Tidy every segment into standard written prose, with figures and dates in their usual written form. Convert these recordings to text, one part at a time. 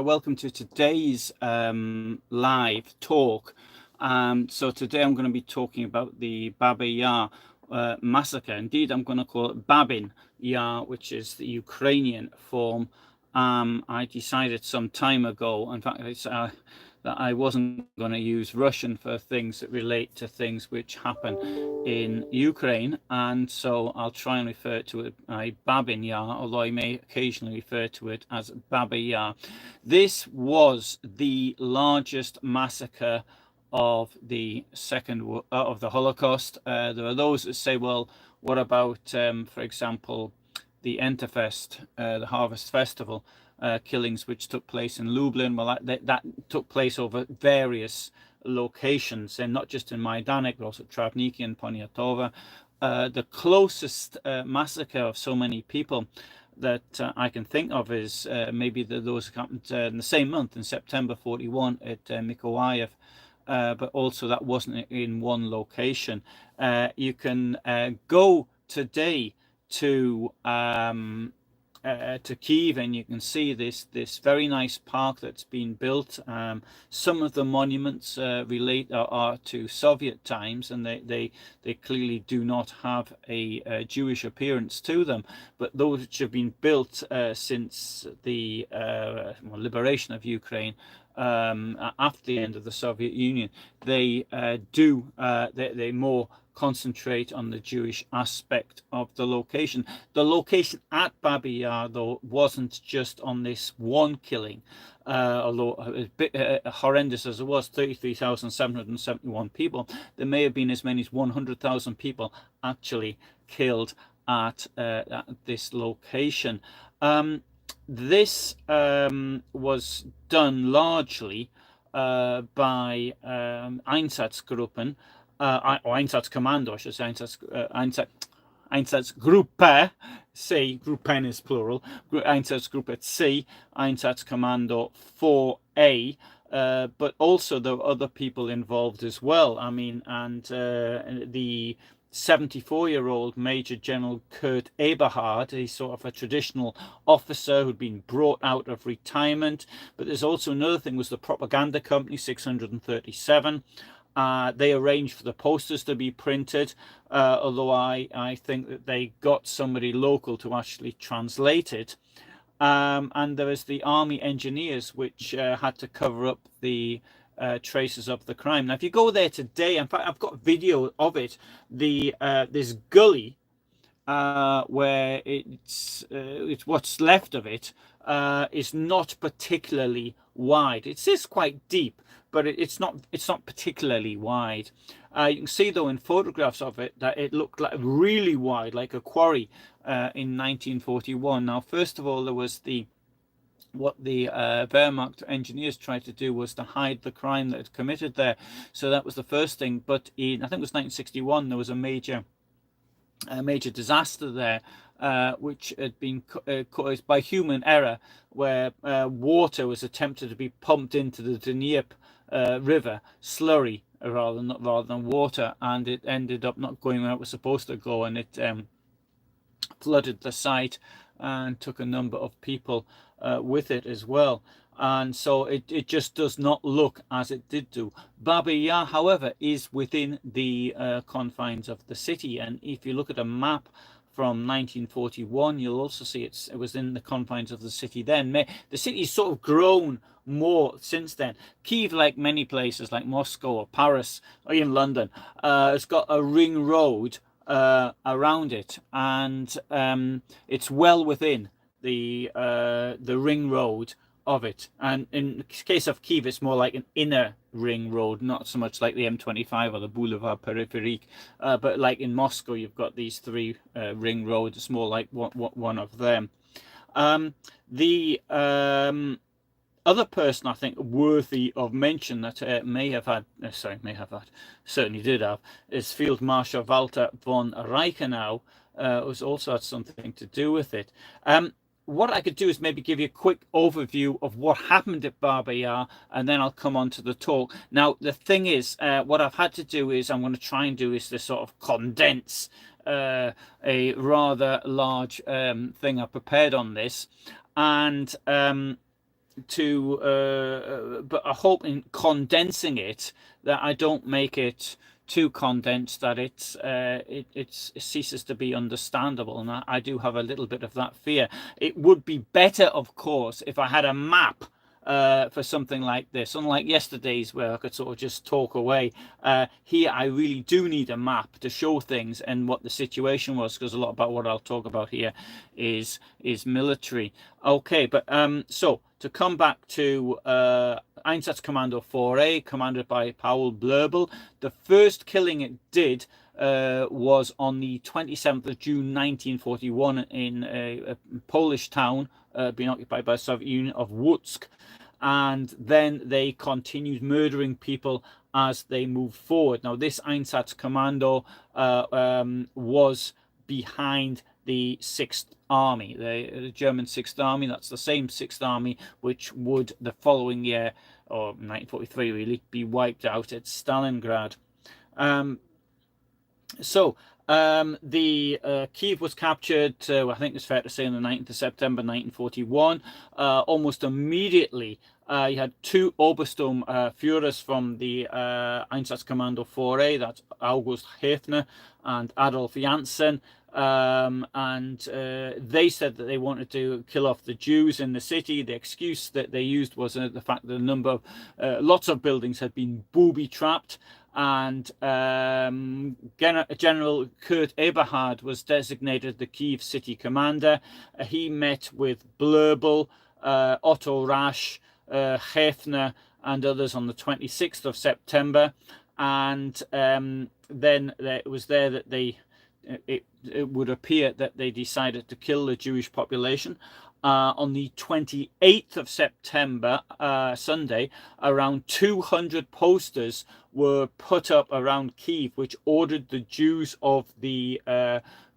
welcome to today's live talk. So today I'm going to be talking about the Babyn Yar massacre. Indeed, I'm going to call it Babyn Yar, which is the Ukrainian form. I decided some time ago, in fact, that I wasn't going to use Russian for things that relate to things which happen in Ukraine, and so I'll try and refer to it as Babyn Yar, although I may occasionally refer to it as Babyn Yar. This was the largest massacre of the Holocaust. There are those that say, well, what about, for example, the Enterfest, the Harvest Festival killings which took place in Lublin? Well, that took place over various locations, and not just in Majdanek, but also Travniki and Poniatowa. The closest massacre of so many people that I can think of is maybe those happened in the same month, in September 41 at Mykolaiv. But also that wasn't in one location. You can go today to Kyiv, and you can see this very nice park that's been built. Some of the monuments are to Soviet times, and they clearly do not have a Jewish appearance to them. But those which have been built since the liberation of Ukraine, after the end of the Soviet Union, they more concentrate on the Jewish aspect of the location. The location at Babyn Yar, though, wasn't just on this one killing, although as bit horrendous as it was, 33,771 people. There may have been as many as 100,000 people actually killed at this location. This was done largely by Einsatzgruppen, or Einsatzkommando, I should say, Einsatzgruppe C, Gruppen is plural, Einsatzgruppe C, Einsatzkommando 4A, but also there were other people involved as well. I mean, and the 74-year-old Major General Kurt Eberhard, he's sort of a traditional officer who'd been brought out of retirement. But there's also another thing, was the propaganda company 637. They arranged for the posters to be printed, although I think that they got somebody local to actually translate it. And there was the Army engineers, which had to cover up the traces of the crime. Now, if you go there today, in fact, I've got video of it. This gully where it's what's left of it is not particularly wide. It is quite deep, but it's not particularly wide. You can see, though, in photographs of it, that it looked like really wide, like a quarry in 1941. Now, first of all, there was what the Wehrmacht engineers tried to do was to hide the crime that had committed there. So that was the first thing. But in, I think it was 1961, there was a major disaster there, which had been caused by human error, where water was attempted to be pumped into the Dnieper river, slurry rather than water, and it ended up not going where it was supposed to go, and it flooded the site and took a number of people with it as well. And so it just does not look as it did do. Babyn Yar, however, is within the confines of the city, and if you look at a map from 1941, you'll also see it was in the confines of the city then. The city's sort of grown more since then. Kyiv, like many places like Moscow or Paris or even London, has got a ring road around it, and it's well within the ring road of it. And in the case of Kyiv, it's more like an inner ring road, not so much like the M25 or the Boulevard Périphérique, but like in Moscow, you've got these three ring roads. It's more like one of them. The other person I think worthy of mention that certainly did have, is Field Marshal Walter von Reichenau, who's also had something to do with it. What I could do is maybe give you a quick overview of what happened at Babyn Yar, and then I'll come on to the talk. Now, the thing is, what I've had to do is, I'm going to try and do is to sort of condense a rather large thing I prepared on this. And but I hope in condensing it that I don't make it too condensed that it ceases to be understandable, and I do have a little bit of that fear. It would be better, of course, if I had a map for something like this, unlike yesterday's where I could sort of just talk away. Here I really do need a map to show things and what the situation was, because a lot about what I'll talk about here is military. Okay, but so to come back to Einsatzkommando 4A, commanded by Paul Blöbel, the first killing it did was on the 27th of June 1941 in a Polish town being occupied by the Soviet Union of Łódź. And then they continued murdering people as they moved forward. Now, this Einsatzkommando was behind the 6th Army, the German 6th Army. That's the same 6th Army which would the following year, or 1943 really, be wiped out at Stalingrad. Kyiv was captured, I think it's fair to say, on the 9th of September 1941. Almost immediately, you had two Obersturmführers from the Einsatzkommando 4A, that's August Hefner and Adolf Janssen. They said that they wanted to kill off the Jews in the city. The excuse that they used was the fact that a number of lots of buildings had been booby-trapped. And General Kurt Eberhard was designated the Kyiv city commander. He met with Blöbel, Otto Rasch, Hefner, and others on the 26th of September. And then it was there that it would appear that they decided to kill the Jewish population. On the 28th of September, Sunday, around 200 posters were put up around Kyiv, which ordered the Jews of the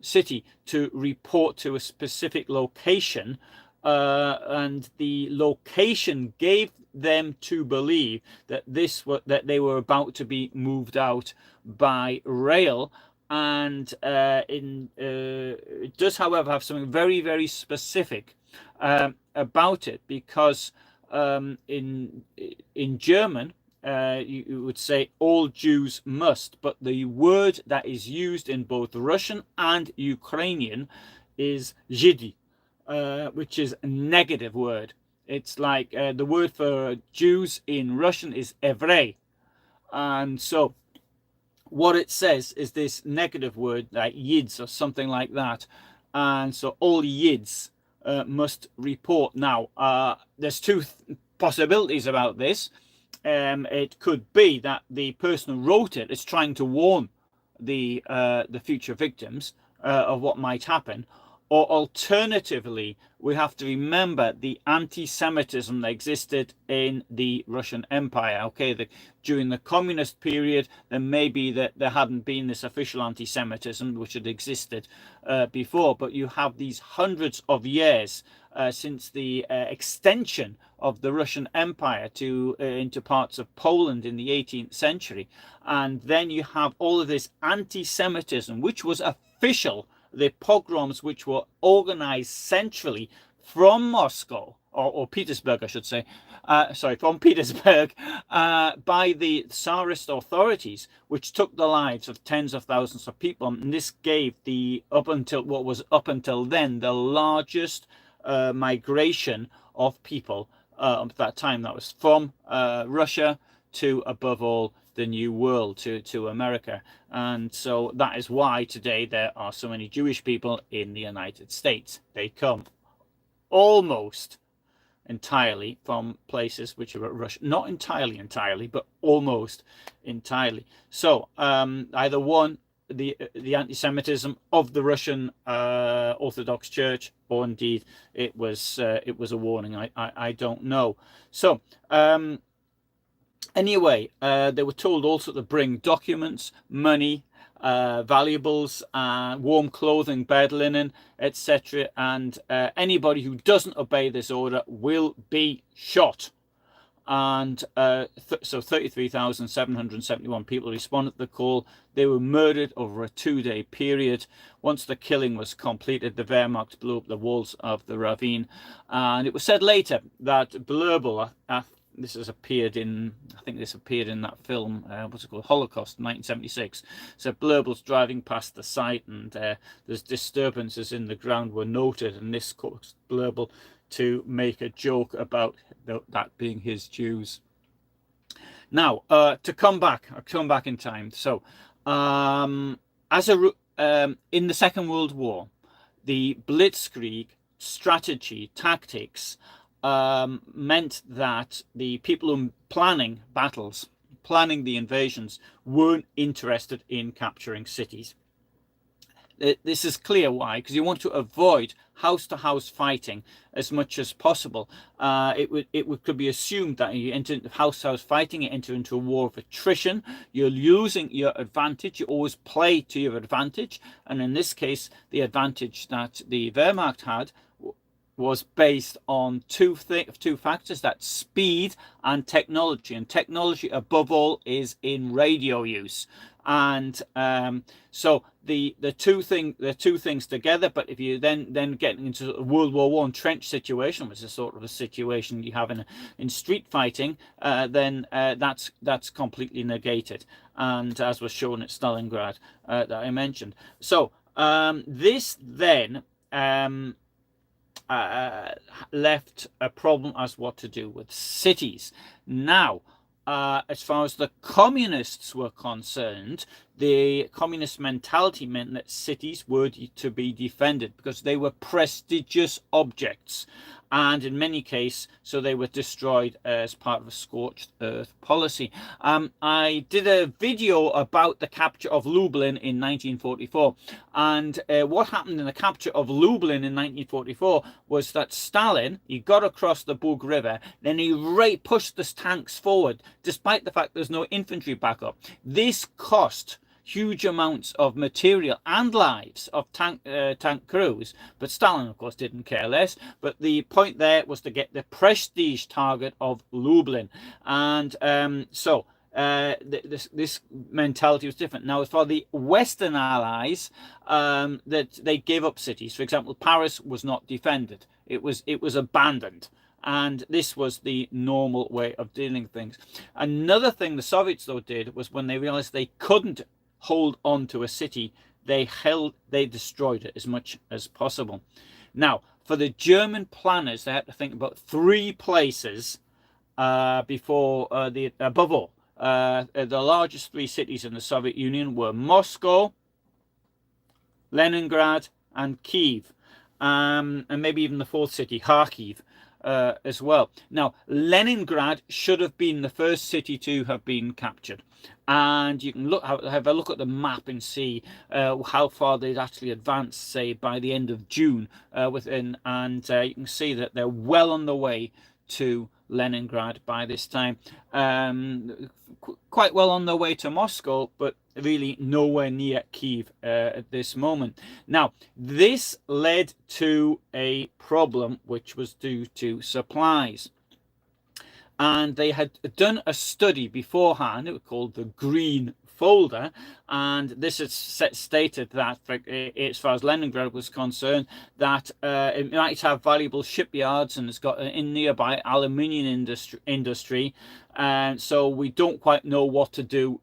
city to report to a specific location. And the location gave them to believe that that they were about to be moved out by rail. And it does, however, have something very, very specific about it, because in German you would say all Jews must, but the word that is used in both Russian and Ukrainian is Židi, which is a negative word. It's like the word for Jews in Russian is evrei, and so what it says is this negative word, like yids or something like that. And so all yids must report. Now, there's two possibilities about this. It could be that the person who wrote it is trying to warn the future victims of what might happen. Or alternatively, we have to remember the anti-Semitism that existed in the Russian Empire. Okay, during the communist period, there may be that there hadn't been this official anti-Semitism which had existed before, but you have these hundreds of years since the extension of the Russian Empire into parts of Poland in the 18th century, and then you have all of this anti-Semitism which was official. The pogroms which were organized centrally from Moscow, or Petersburg, I should say, from Petersburg, by the Tsarist authorities, which took the lives of tens of thousands of people. And this gave up until then, the largest migration of people at that time. That was from Russia to, above all, the New World, to America. And so that is why today there are so many Jewish people in the United States. They come almost entirely from places which are Russia, not entirely, but almost entirely. So either one, the anti-Semitism of the Russian Orthodox Church, or indeed it was a warning. I don't know. So anyway, they were told also to bring documents, money, valuables, warm clothing, bed linen, etc. And anybody who doesn't obey this order will be shot. and so 33,771 people responded to the call. They were murdered over a 2-day period. Once the killing was completed, the Wehrmacht blew up the walls of the ravine, and it was said later that Blöbel, this has appeared in, I think this appeared in that film, what's it called, Holocaust, 1976. So Blöbel's driving past the site, and there's disturbances in the ground were noted, and this caused Blöbel to make a joke about that being his Jews. Now, to come back in time. So, in the Second World War, the Blitzkrieg strategy, tactics, meant that the people who were planning battles, planning the invasions, weren't interested in capturing cities. This is clear why, because you want to avoid house-to-house fighting as much as possible. Could be assumed that you enter into house-to-house fighting, you enter into a war of attrition, you're losing your advantage, you always play to your advantage, and in this case, the advantage that the Wehrmacht had was based on two factors, that's speed and technology. And technology, above all, is in radio use. And so the two things together. But if you then get into a World War I trench situation, which is sort of a situation you have in street fighting, then that's completely negated. And as was shown at Stalingrad that I mentioned. So this then left a problem as what to do with cities. Now, as far as the communists were concerned, the communist mentality meant that cities were to be defended because they were prestigious objects, and in many cases, so they were destroyed as part of a scorched earth policy. I did a video about the capture of Lublin in 1944, and what happened in the capture of Lublin in 1944 was that Stalin, he got across the Bug River, then he pushed the tanks forward, despite the fact there's no infantry backup. This cost huge amounts of material and lives of tank crews, but Stalin of course didn't care less. But the point there was to get the prestige target of Lublin, and this mentality was different. Now, as for the Western Allies, that they gave up cities. For example, Paris was not defended; it was abandoned. And this was the normal way of dealing with things. Another thing the Soviets though did was, when they realized they couldn't hold on to a city, they destroyed it as much as possible. Now, for the German planners, they had to think about 3 places above all. The largest 3 cities in the Soviet Union were Moscow, Leningrad, and Kyiv, and maybe even the 4th city, Kharkiv, as well. Now, Leningrad should have been the first city to have been captured, and you can have a look at the map and see how far they'd actually advanced, say by the end of June, and you can see that they're well on the way to Leningrad by this time. Quite well on their way to Moscow, but really nowhere near Kyiv at this moment. Now, this led to a problem which was due to supplies. And they had done a study beforehand, it was called the Green Folder, and this is stated that, as far as Leningrad was concerned, that it might have valuable shipyards, and it's got in nearby aluminium industry, and so we don't quite know what to do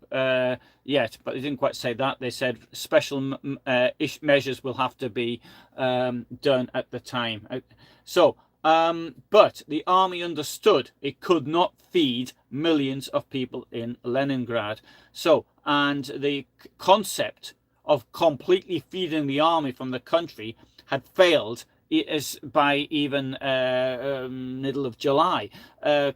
yet. But they didn't quite say that. They said special measures will have to be done at the time. But the army understood it could not feed millions of people in Leningrad. And the concept of completely feeding the army from the country had failed by even middle of July.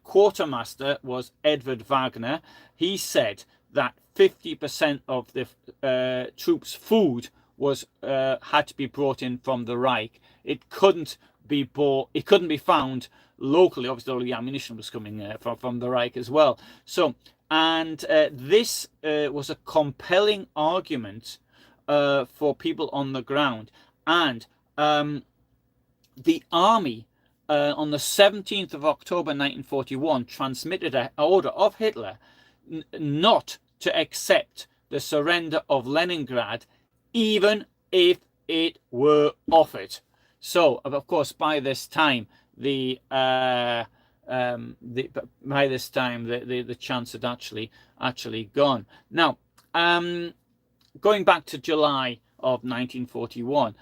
Quartermaster was Edward Wagner. He said that 50% of the troops' food had to be brought in from the Reich. It couldn't be found locally. Obviously all the ammunition was coming from the Reich as well. This was a compelling argument for people on the ground, and the army on the 17th of October 1941, transmitted an order of Hitler not to accept the surrender of Leningrad, even if it were offered. So, of course, by this time, the chance had actually gone. Now, going back to July of 1941,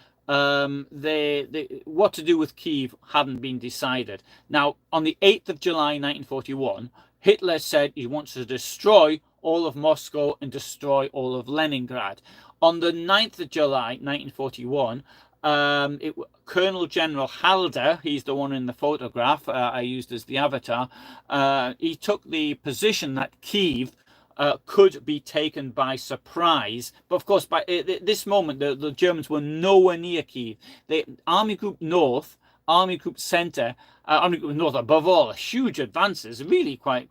what to do with Kyiv hadn't been decided. Now, on the 8th of July 1941, Hitler said he wants to destroy all of Moscow and destroy all of Leningrad. On the 9th of July 1941, Colonel General Halder, he's the one in the photograph I used as the avatar, he took the position that Kyiv could be taken by surprise. But of course, by this moment, the Germans were nowhere near Kyiv. Army Group North, Army Group Centre, Army Group North above all, huge advances, really quite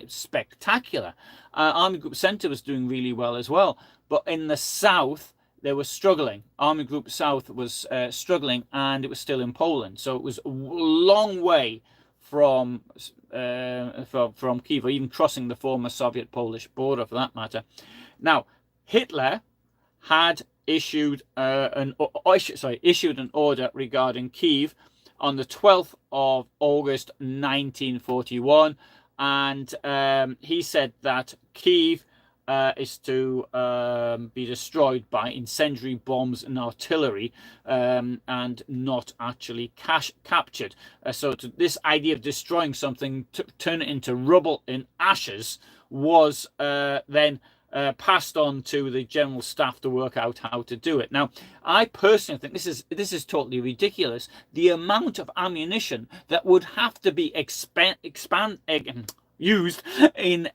spectacular. Army Group Centre was doing really well as well. But in the south, they were struggling. Army Group South was struggling, and it was still in Poland. So it was a long way from Kyiv, or even crossing the former Soviet-Polish border, for that matter. Now, Hitler had issued an order regarding Kyiv on the 12th of August 1941, and he said that Kyiv is to be destroyed by incendiary bombs and artillery, and not actually captured. So this idea of destroying something, turn it into rubble and ashes, was then passed on to the general staff to work out how to do it. Now, I personally think this is totally ridiculous. The amount of ammunition that would have to be used in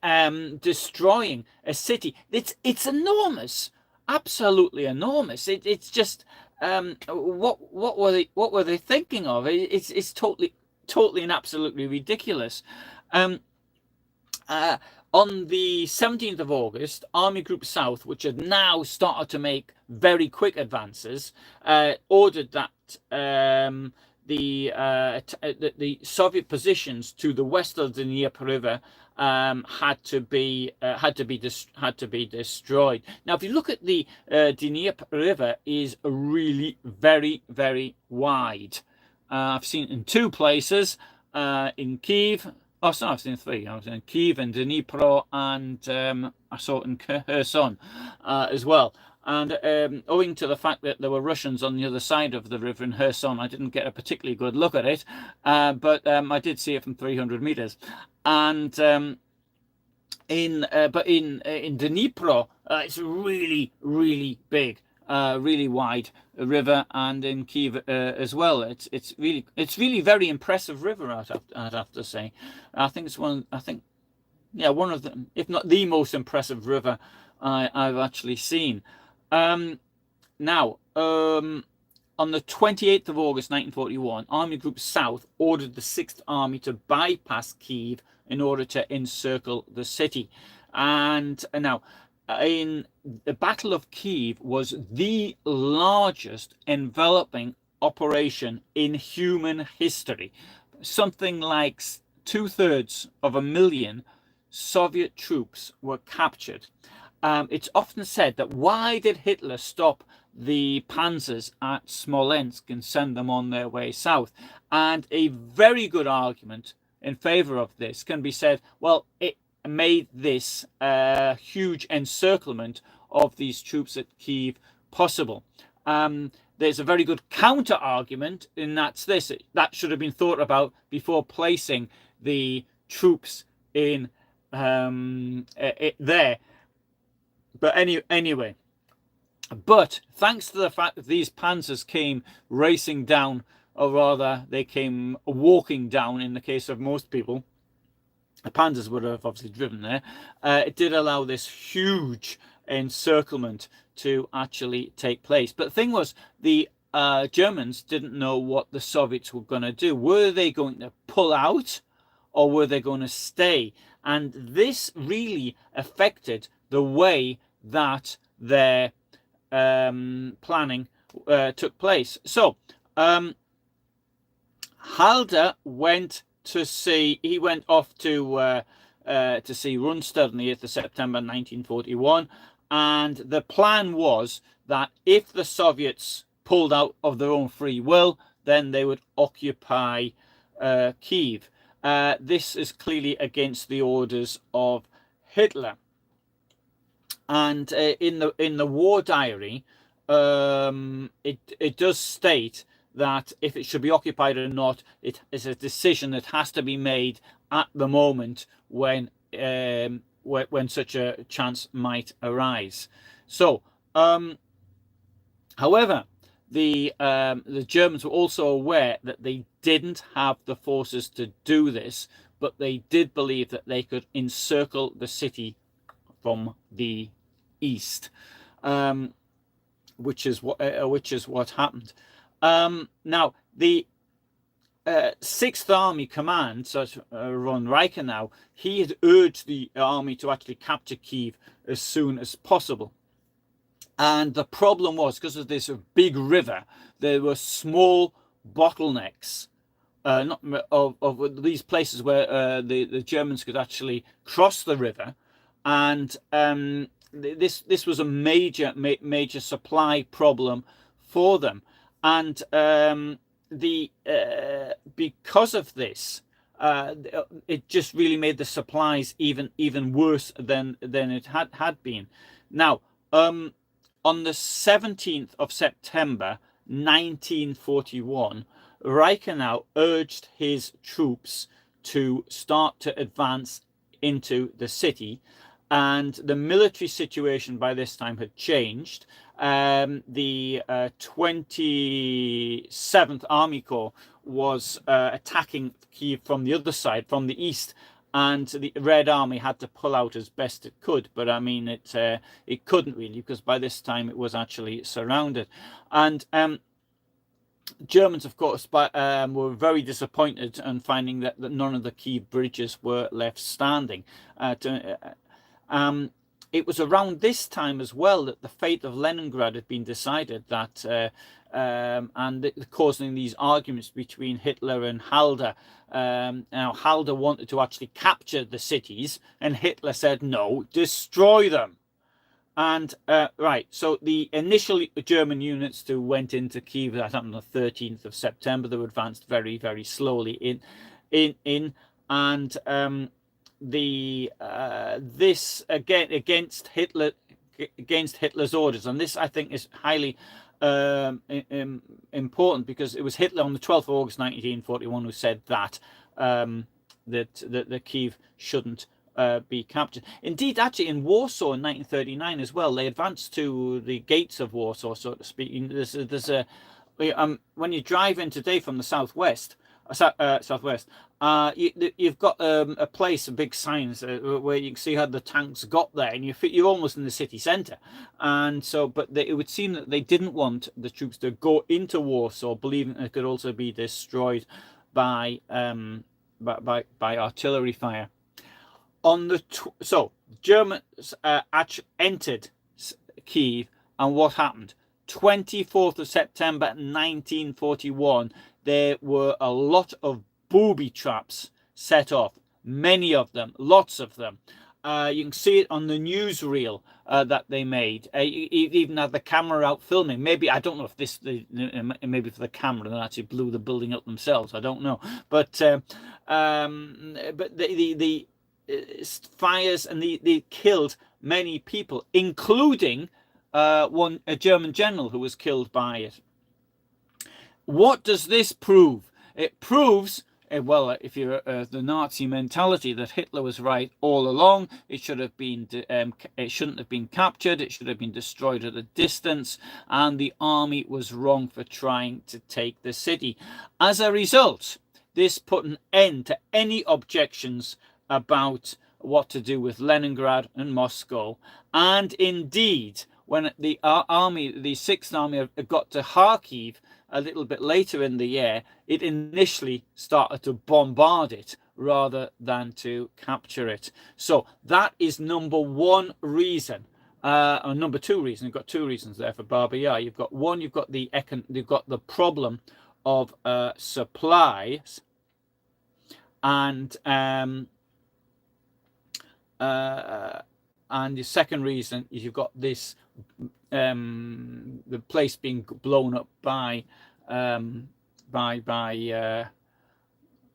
destroying a city, it's enormous, absolutely enormous. It's just what were they thinking of? It's totally and absolutely ridiculous. On the 17th of August, Army Group South, which had now started to make very quick advances, ordered that the Soviet positions to the west of the Dnieper River had to be destroyed. Now, if you look at the Dnieper River, is really very wide. I've seen it in two places, in Kyiv. Oh, sorry, I've seen three. I was in Kyiv and Dnipro, and I saw it in Kherson as well. And owing to the fact that there were Russians on the other side of the river in Kherson, I didn't get a particularly good look at it, but I did see it from 300 meters. And in Dnipro, it's really big, really wide river, and in Kyiv as well. It's really very impressive river. I'd have to say. I think it's one of the, if not the most impressive river I've actually seen. Now, on the 28th of August 1941, Army Group South ordered the 6th Army to bypass Kyiv in order to encircle the city. And now, in the Battle of Kyiv was the largest enveloping operation in human history. Something like 2/3 of a million Soviet troops were captured. It's often said that why did Hitler stop the panzers at Smolensk and send them on their way south? And a very good argument in favor of this can be said, well, it made this huge encirclement of these troops at Kyiv possible. There's a very good counter argument, and that's this: that should have been thought about before placing the troops in there. But anyway, but thanks to the fact that these panzers came racing down, or rather they came walking down in the case of most people, the panzers would have obviously driven there, it did allow this huge encirclement to actually take place. But the thing was, the Germans didn't know what the Soviets were going to do. Were they going to pull out, or were they going to stay? And this really affected the way that their planning took place. So Halder went to see. He went off to see Rundstedt on the 8th of September 1941, and the plan was that if the Soviets pulled out of their own free will, then they would occupy Kyiv. This is clearly against the orders of Hitler. And in the war diary, it does state that if it should be occupied or not, it is a decision that has to be made at the moment when such a chance might arise. So, however, the Germans were also aware that they didn't have the forces to do this, but they did believe that they could encircle the city from the east, which is what happened. Now the 6th Army Command, so von Reichenau, he had urged the army to actually capture Kyiv as soon as possible. And the problem was, because of this big river, there were small bottlenecks of these places where the Germans could actually cross the river, and this was a major supply problem for them. And because of this, it just really made the supplies even worse than it had been. Now, on the 17th of September 1941, Reichenau urged his troops to start to advance into the city, and the military situation by this time had changed. The 27th Army Corps was attacking Kyiv from the other side, from the east, and the Red Army had to pull out as best it could. But I mean, it couldn't really, because by this time it was actually surrounded. And Germans, of course, were very disappointed in finding that none of the key bridges were left standing. It was around this time as well that the fate of Leningrad had been decided, that and causing these arguments between Hitler and Halder. Now, Halder wanted to actually capture the cities, and Hitler said, no, destroy them. And right, so the initial German units who went into Kyiv, that happened on the 13th of September, they were advanced very, very slowly in, and this again against Hitler's orders, and this I think is highly important, because it was Hitler on the 12th of August 1941 who said that the Kyiv shouldn't be captured. Indeed, actually, in Warsaw in 1939 as well, they advanced to the gates of Warsaw, so to speak. There's a when you drive in today from the southwest, you've got a place, a big signs where you can see how the tanks got there, and you're almost in the city centre. And so, but it would seem that they didn't want the troops to go into Warsaw, believing it could also be destroyed by artillery fire. So Germans actually entered Kyiv, and what happened? 24th of September 1941, there were a lot of booby traps set off, many of them, lots of them. You can see it on the newsreel that they made. You even had the camera out filming. Maybe, I don't know if maybe for the camera they actually blew the building up themselves. I don't know, but the fires, and they killed many people, including a German general who was killed by it. What does this prove? It proves, well, if you're the Nazi mentality, that Hitler was right all along. It should have been, it shouldn't have been captured. It should have been destroyed at a distance, and the army was wrong for trying to take the city. As a result, this put an end to any objections about what to do with Leningrad and Moscow. And indeed, when the army, the 6th Army, got to Kharkiv a little bit later in the year, it initially started to bombard it rather than to capture it. So that is number one reason. Or number two reason. You've got two reasons there for Babyn Yar. You've got one, you've got the problem of supplies, and the second reason is you've got this the place being blown up by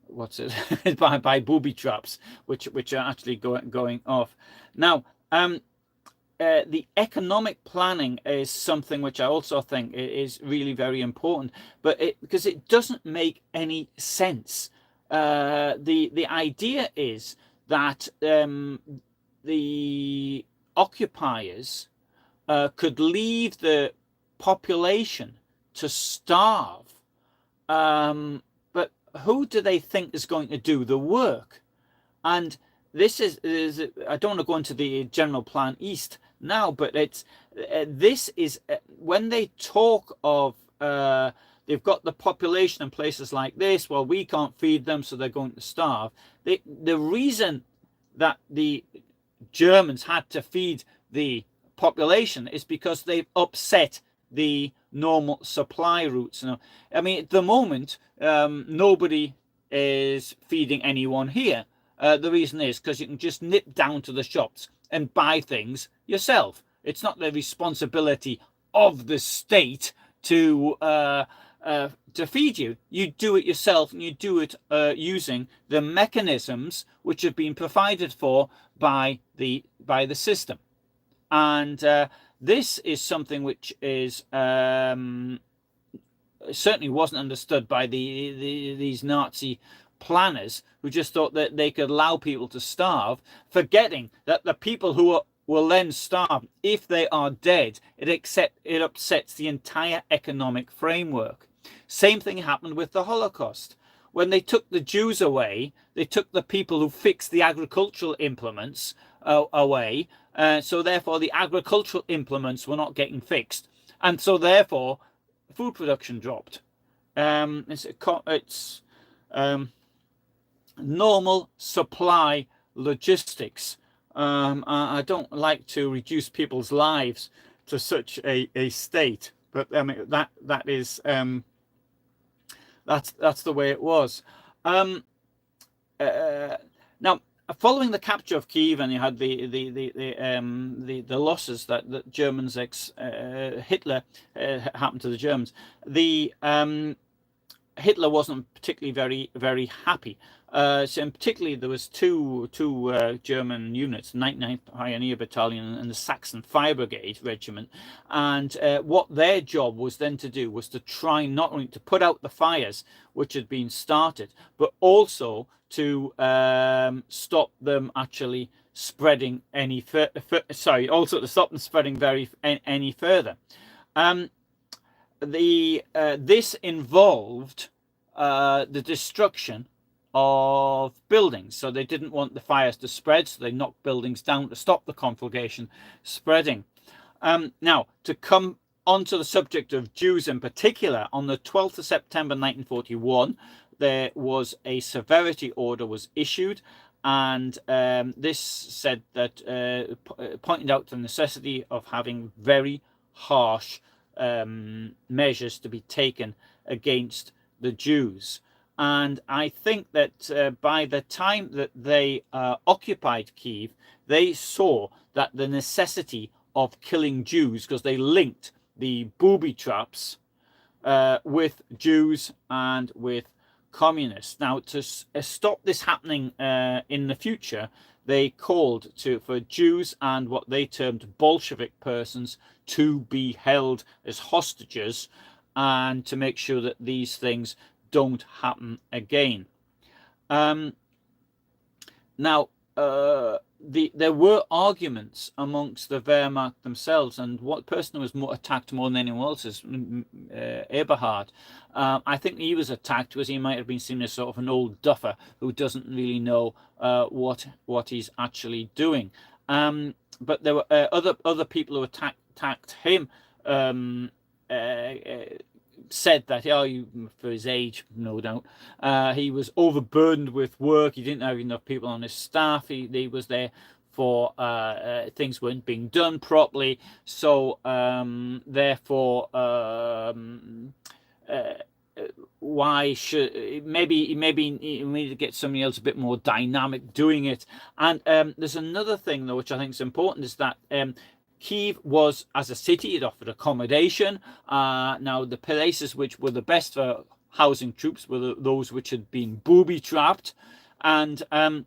what's it by booby traps, which are actually going off. Now, the economic planning is something which I also think is really very important, but because it doesn't make any sense. The idea is that the occupiers could leave the population to starve, but who do they think is going to do the work? And this is I don't want to go into the general plan East now, but it's this is when they talk of they've got the population in places like this. Well, we can't feed them, so they're going to starve. The reason that the Germans had to feed the population is because they've upset the normal supply routes. I mean, at the moment, nobody is feeding anyone here. The reason is because you can just nip down to the shops and buy things yourself. It's not the responsibility of the state to feed you. You do it yourself, and you do it using the mechanisms which have been provided for by the system. And this is something which is certainly wasn't understood by these Nazi planners, who just thought that they could allow people to starve, forgetting that the people who will then starve, if they are dead, it upsets the entire economic framework. Same thing happened with the Holocaust. When they took the Jews away, they took the people who fixed the agricultural implements away. So therefore, the agricultural implements were not getting fixed. And so therefore, food production dropped. It's normal supply logistics. I don't like to reduce people's lives to such a state, but I mean that is that's the way it was. Now, following the capture of Kyiv, and you had the losses that Germans Hitler happened to the Germans. Hitler wasn't particularly very happy. So in particularly, there was two German units, 99th Pioneer Battalion and the Saxon Fire Brigade Regiment, and what their job was then to do was to try not only to put out the fires which had been started, but also to stop them actually spreading any also to stop them spreading any further. This involved the destruction of buildings. So they didn't want the fires to spread, so they knocked buildings down to stop the conflagration spreading. Now, to come onto the subject of Jews in particular, on the 12th of September 1941, there was a severity order was issued, and this said that pointed out the necessity of having very harsh measures to be taken against the Jews. And I think that by the time that they occupied Kyiv, they saw that the necessity of killing Jews, because they linked the booby traps with Jews and with communists. Now, to stop this happening in the future, they called for Jews and what they termed Bolshevik persons to be held as hostages, and to make sure that these things don't happen again. Now, there were arguments amongst the Wehrmacht themselves, and what person was attacked more than anyone else is Eberhard. I think he was attacked because he might have been seen as sort of an old duffer who doesn't really know what he's actually doing. But there were other people who attacked him. Said that, for his age, no doubt, he was overburdened with work. He didn't have enough people on his staff. He was there for things weren't being done properly. So therefore, why should maybe you need to get somebody else a bit more dynamic doing it. And there's another thing though which I think is important, is that Kyiv was, as a city, it offered accommodation. Now the places which were the best for housing troops were those which had been booby trapped, and what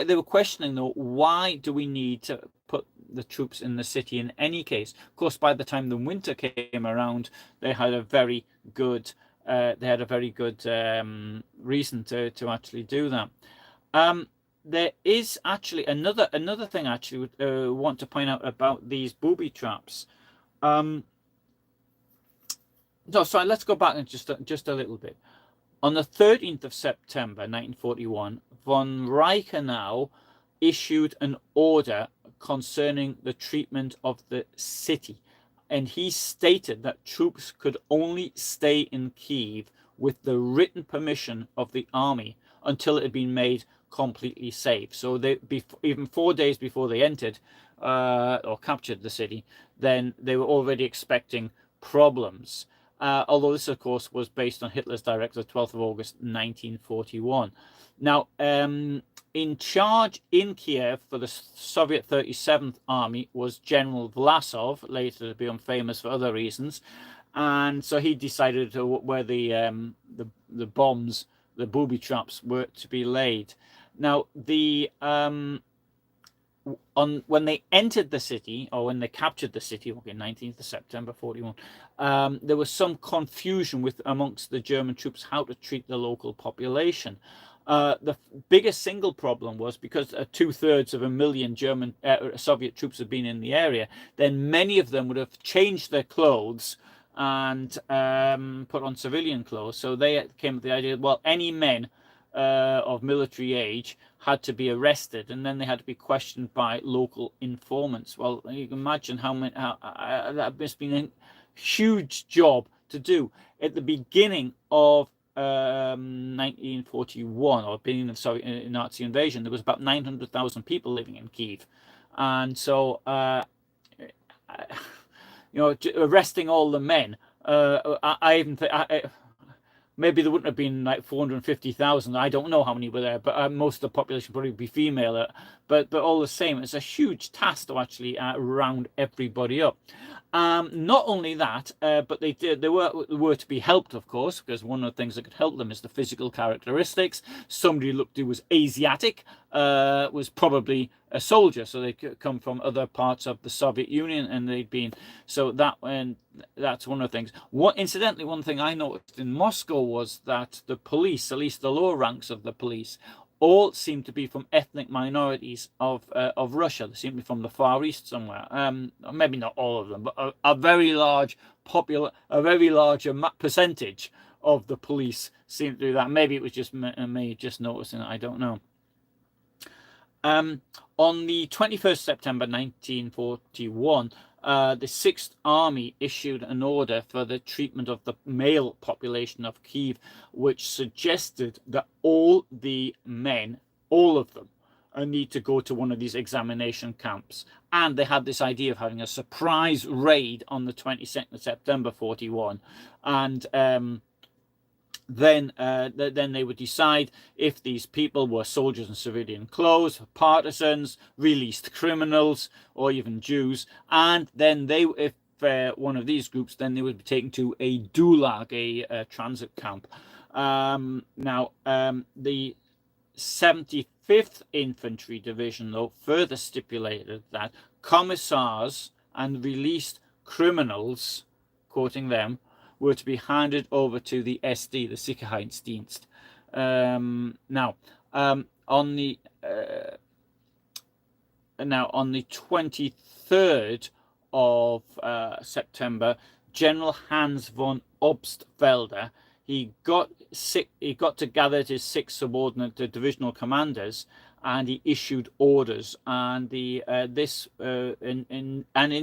they were questioning though, why do we need to put the troops in the city in any case? Of course, by the time the winter came around, they had a very good reason to actually do that. There is actually another thing I actually want to point out about these booby traps. No, sorry, let's go back and just a little bit. On the 13th of September 1941, von Reichenau issued an order concerning the treatment of the city, and he stated that troops could only stay in Kyiv with the written permission of the army until it had been made completely safe. So even 4 days before they entered or captured the city, then they were already expecting problems. Although this, of course, was based on Hitler's directive of 12th of August 1941. Now, in charge in Kiev for the Soviet 37th Army was General Vlasov, later to become famous for other reasons. And so he decided where the bombs, the booby traps, were to be laid. Now, when they entered the city, or when they captured the city, okay, 19th of September 41, there was some confusion amongst the German troops how to treat the local population. The biggest single problem was because 2/3 of a million Soviet troops had been in the area, then many of them would have changed their clothes and put on civilian clothes. So they came with the idea, well, any men of military age had to be arrested, and then they had to be questioned by local informants. Well, you can imagine how that must have been a huge job to do. At the beginning of 1941, or beginning of the Soviet Nazi invasion, there was about 900,000 people living in Kyiv, and so arresting all the men. I even think maybe there wouldn't have been like 450,000. I don't know how many were there, but most of the population probably be female. But all the same, it's a huge task to actually round everybody up. Not only that, but they were to be helped, of course, because one of the things that could help them is the physical characteristics. Somebody who was Asiatic was probably a soldier, so they could come from other parts of the Soviet Union, and they'd been that's one of the things. Incidentally, one thing I noticed in Moscow was that the police, at least the lower ranks of the police, all seem to be from ethnic minorities of Russia. They seem to be from the Far East somewhere. Maybe not all of them, but a very large percentage of the police seem to do that. Maybe it was just me just noticing it. I don't know. On the 21st September 1941, the 6th Army issued an order for the treatment of the male population of Kyiv, which suggested that all the men, all of them, need to go to one of these examination camps. And they had this idea of having a surprise raid on the 22nd of September 41. And then they would decide if these people were soldiers in civilian clothes, partisans, released criminals, or even Jews. And then if one of these groups, then they would be taken to a gulag, a transit camp. Now, the 75th Infantry Division, though, further stipulated that commissars and released criminals, quoting them, were to be handed over to the SD, the Sicherheitsdienst. Now, on the 23rd of September, General Hans von Obstfelder, he got together his 6 subordinate divisional commanders, and he issued orders. And in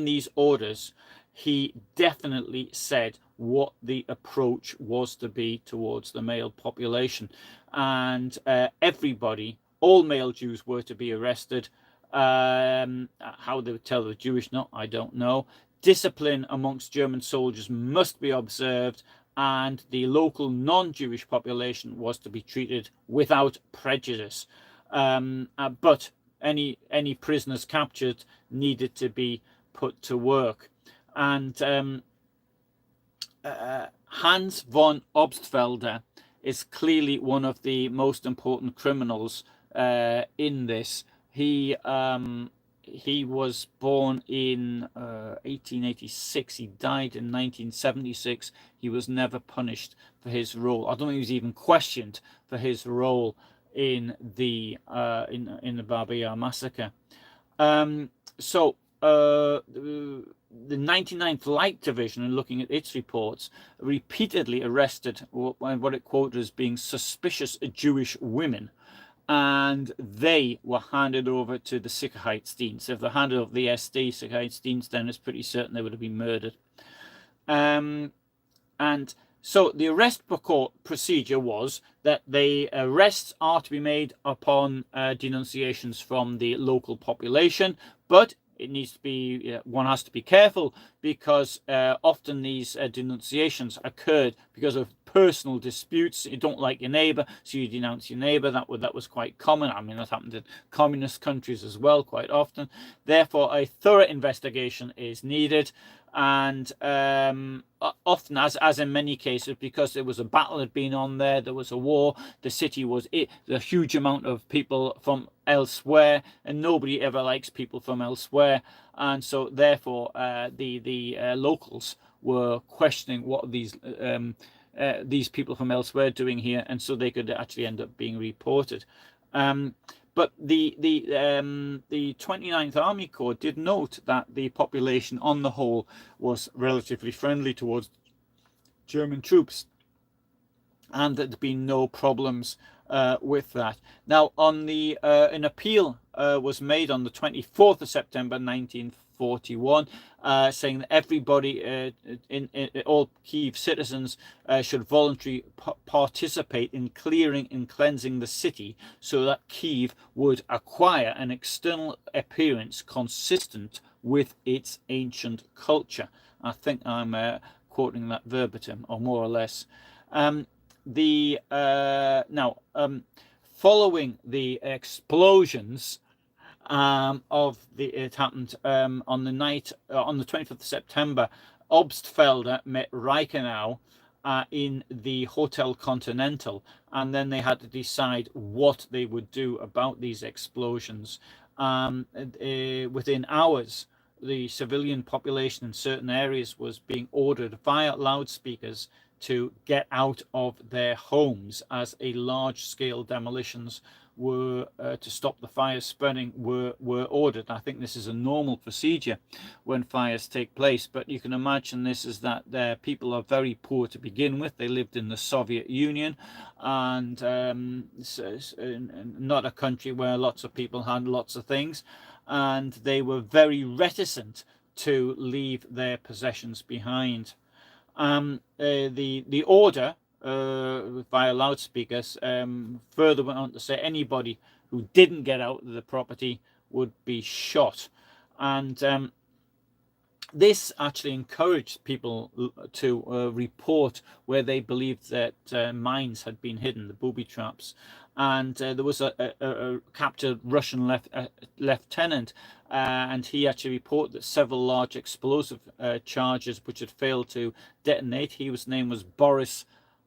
these orders, he definitely said what the approach was to be towards the male population. And everybody, all male Jews, were to be arrested. How they would tell the Jewish, no, I don't know. discipline amongst German soldiers must be observed, and the local non-Jewish population was to be treated without prejudice. But any prisoners captured needed to be put to work. And Hans von Obstfelder is clearly one of the most important criminals in this. He was born in 1886. He died in 1976. He was never punished for his role. I don't think he was even questioned for his role in the Babyn Yar massacre. So the 99th Light Division, in looking at its reports, repeatedly arrested what it quoted as being suspicious Jewish women, and they were handed over to the Sicherheitsdienst. If they handed over the SD Sicherheitsdienst, then it's pretty certain they would have been murdered. And so the arrest procedure was that the arrests are to be made upon denunciations from the local population, but it needs to be, one has to be careful, because often these denunciations occurred because of personal disputes. You don't like your neighbor, so you denounce your neighbor. That was quite common. I mean, that happened in communist countries as well quite often. Therefore, a thorough investigation is needed. And often, as in many cases, because there was a battle had been on there was a war, the city was a huge amount of people from elsewhere, and nobody ever likes people from elsewhere, and so therefore the locals were questioning what these people from elsewhere doing here, and so they could actually end up being reported. But the 29th Army Corps did note that the population on the whole was relatively friendly towards German troops, and that there'd been no problems with that. Now, on an appeal was made on the 24th of September 1941, saying that everybody, all Kyiv citizens, should voluntarily participate in clearing and cleansing the city, so that Kyiv would acquire an external appearance consistent with its ancient culture. I think I'm quoting that verbatim, or more or less. Following the explosions it happened on the night on the 25th of September, Obstfelder met Reichenau in the Hotel Continental, and then they had to decide what they would do about these explosions. Within hours, the civilian population in certain areas was being ordered via loudspeakers to get out of their homes, as a large-scale demolitions were to stop the fires spreading were ordered. I think this is a normal procedure when fires take place, but you can imagine this is that their people are very poor to begin with. They lived in the Soviet Union, and not a country where lots of people had lots of things, and they were very reticent to leave their possessions behind. The order via loudspeakers further went on to say anybody who didn't get out of the property would be shot, and this actually encouraged people to report where they believed that mines had been hidden, the booby traps. And there was a captured Russian lieutenant, and he actually reported that several large explosive charges which had failed to detonate. His name was Boris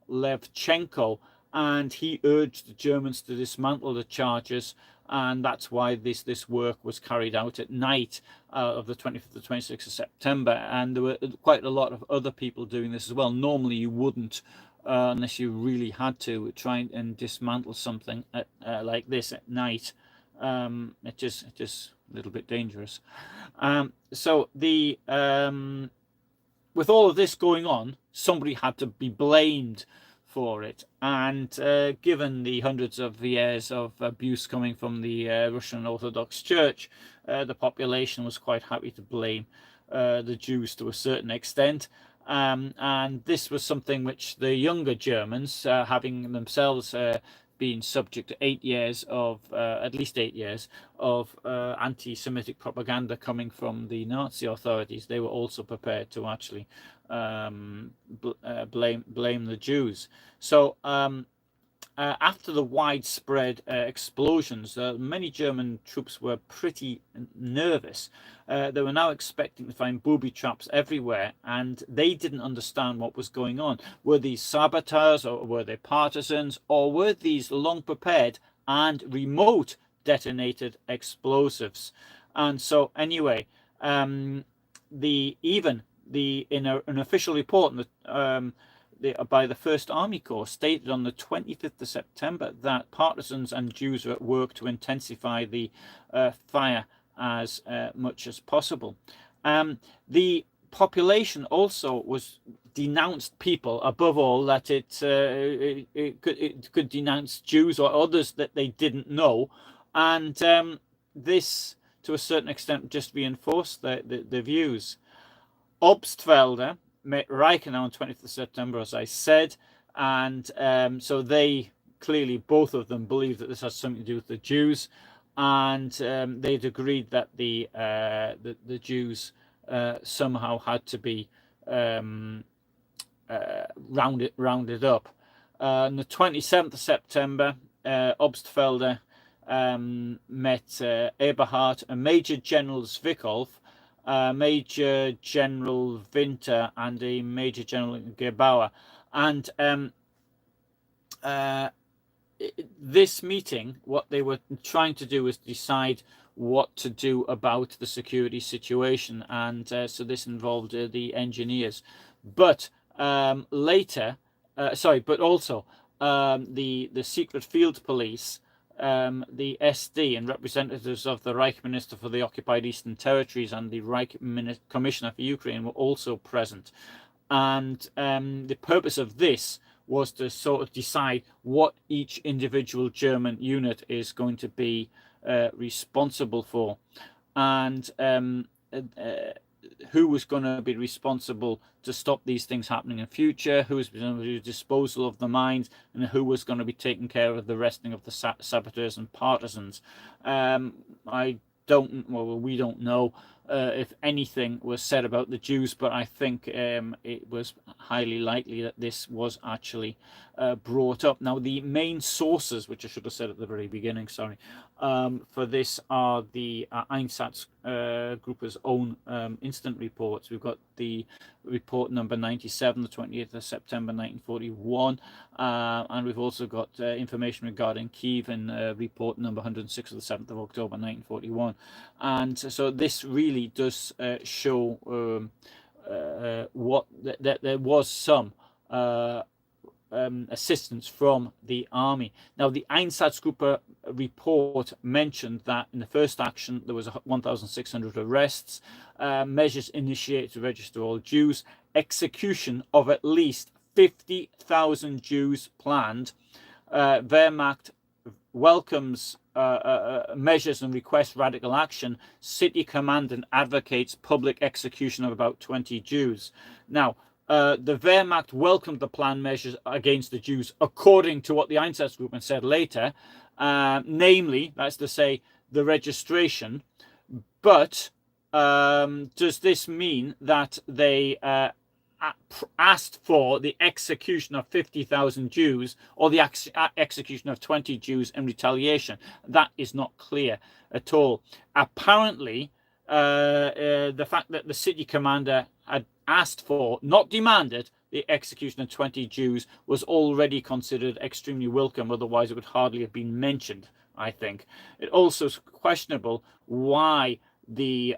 Levchenko, and he urged the Germans to dismantle the charges, and that's why this work was carried out at night of the 25th to 26th of September. And there were quite a lot of other people doing this as well. Normally you wouldn't, unless you really had to, try and dismantle something like this at night. It's just a little bit dangerous. So with all of this going on, somebody had to be blamed for it, and given the hundreds of years of abuse coming from the Russian Orthodox Church, the population was quite happy to blame the Jews to a certain extent. And this was something which the younger Germans, having themselves been subject to 8 years of, at least 8 years of anti-Semitic propaganda coming from the Nazi authorities. They were also prepared to actually blame the Jews. So after the widespread explosions, many German troops were pretty nervous. They were now expecting to find booby traps everywhere, and they didn't understand what was going on. Were these saboteurs, or were they partisans, or were these long prepared and remote detonated explosives? And so anyway, in an official report by the First Army Corps stated on the 25th of September that partisans and Jews were at work to intensify the fire as much as possible. The population also denounced people, above all, that it could denounce Jews or others that they didn't know, and this, to a certain extent, just reinforced the views. Obstfelder met Reichenau on 20th of September, as I said, and so they clearly, both of them, believed that this has something to do with the Jews, and they'd agreed that the Jews somehow had to be rounded up. On the 27th of September, Obstfelder met Eberhard, a Major General Zwickhoff, Major General Winter, and a Major General Gebauer. And this meeting, what they were trying to do was decide what to do about the security situation, and so this involved the engineers. But later, but also the secret field police, the SD, and representatives of the Reich Minister for the Occupied Eastern Territories and the Reich Commissioner for Ukraine were also present. And the purpose of this was to sort of decide what each individual German unit is going to be responsible for, and who was going to be responsible to stop these things happening in future, who was going to do disposal of the mines, and who was going to be taking care of the resting of the saboteurs and partisans. We don't know if anything was said about the Jews, but I think it was highly likely that this was actually brought up. Now, the main sources, which I should have said at the very beginning, for this are the Einsatzgruppe's own instant reports. We've got the report number 97, the 28th of September 1941, and we've also got information regarding Kyiv in report number 106 of the 7th of October 1941. And so this really does show that there was some assistance from the army. Now, the Einsatzgruppe report mentioned that in the first action there was 1,600 arrests, measures initiated to register all Jews, execution of at least 50,000 Jews planned. Wehrmacht welcomes measures and requests radical action. City commandant advocates public execution of about 20 Jews. Now, the Wehrmacht welcomed the planned measures against the Jews, according to what the Einsatzgruppe said later, namely, that's to say, the registration. But does this mean that they asked for the execution of 50,000 Jews or the execution of 20 Jews in retaliation? That is not clear at all. Apparently, the fact that the city commander had asked for, not demanded, the execution of 20 Jews was already considered extremely welcome, otherwise it would hardly have been mentioned, I think. It also is questionable why this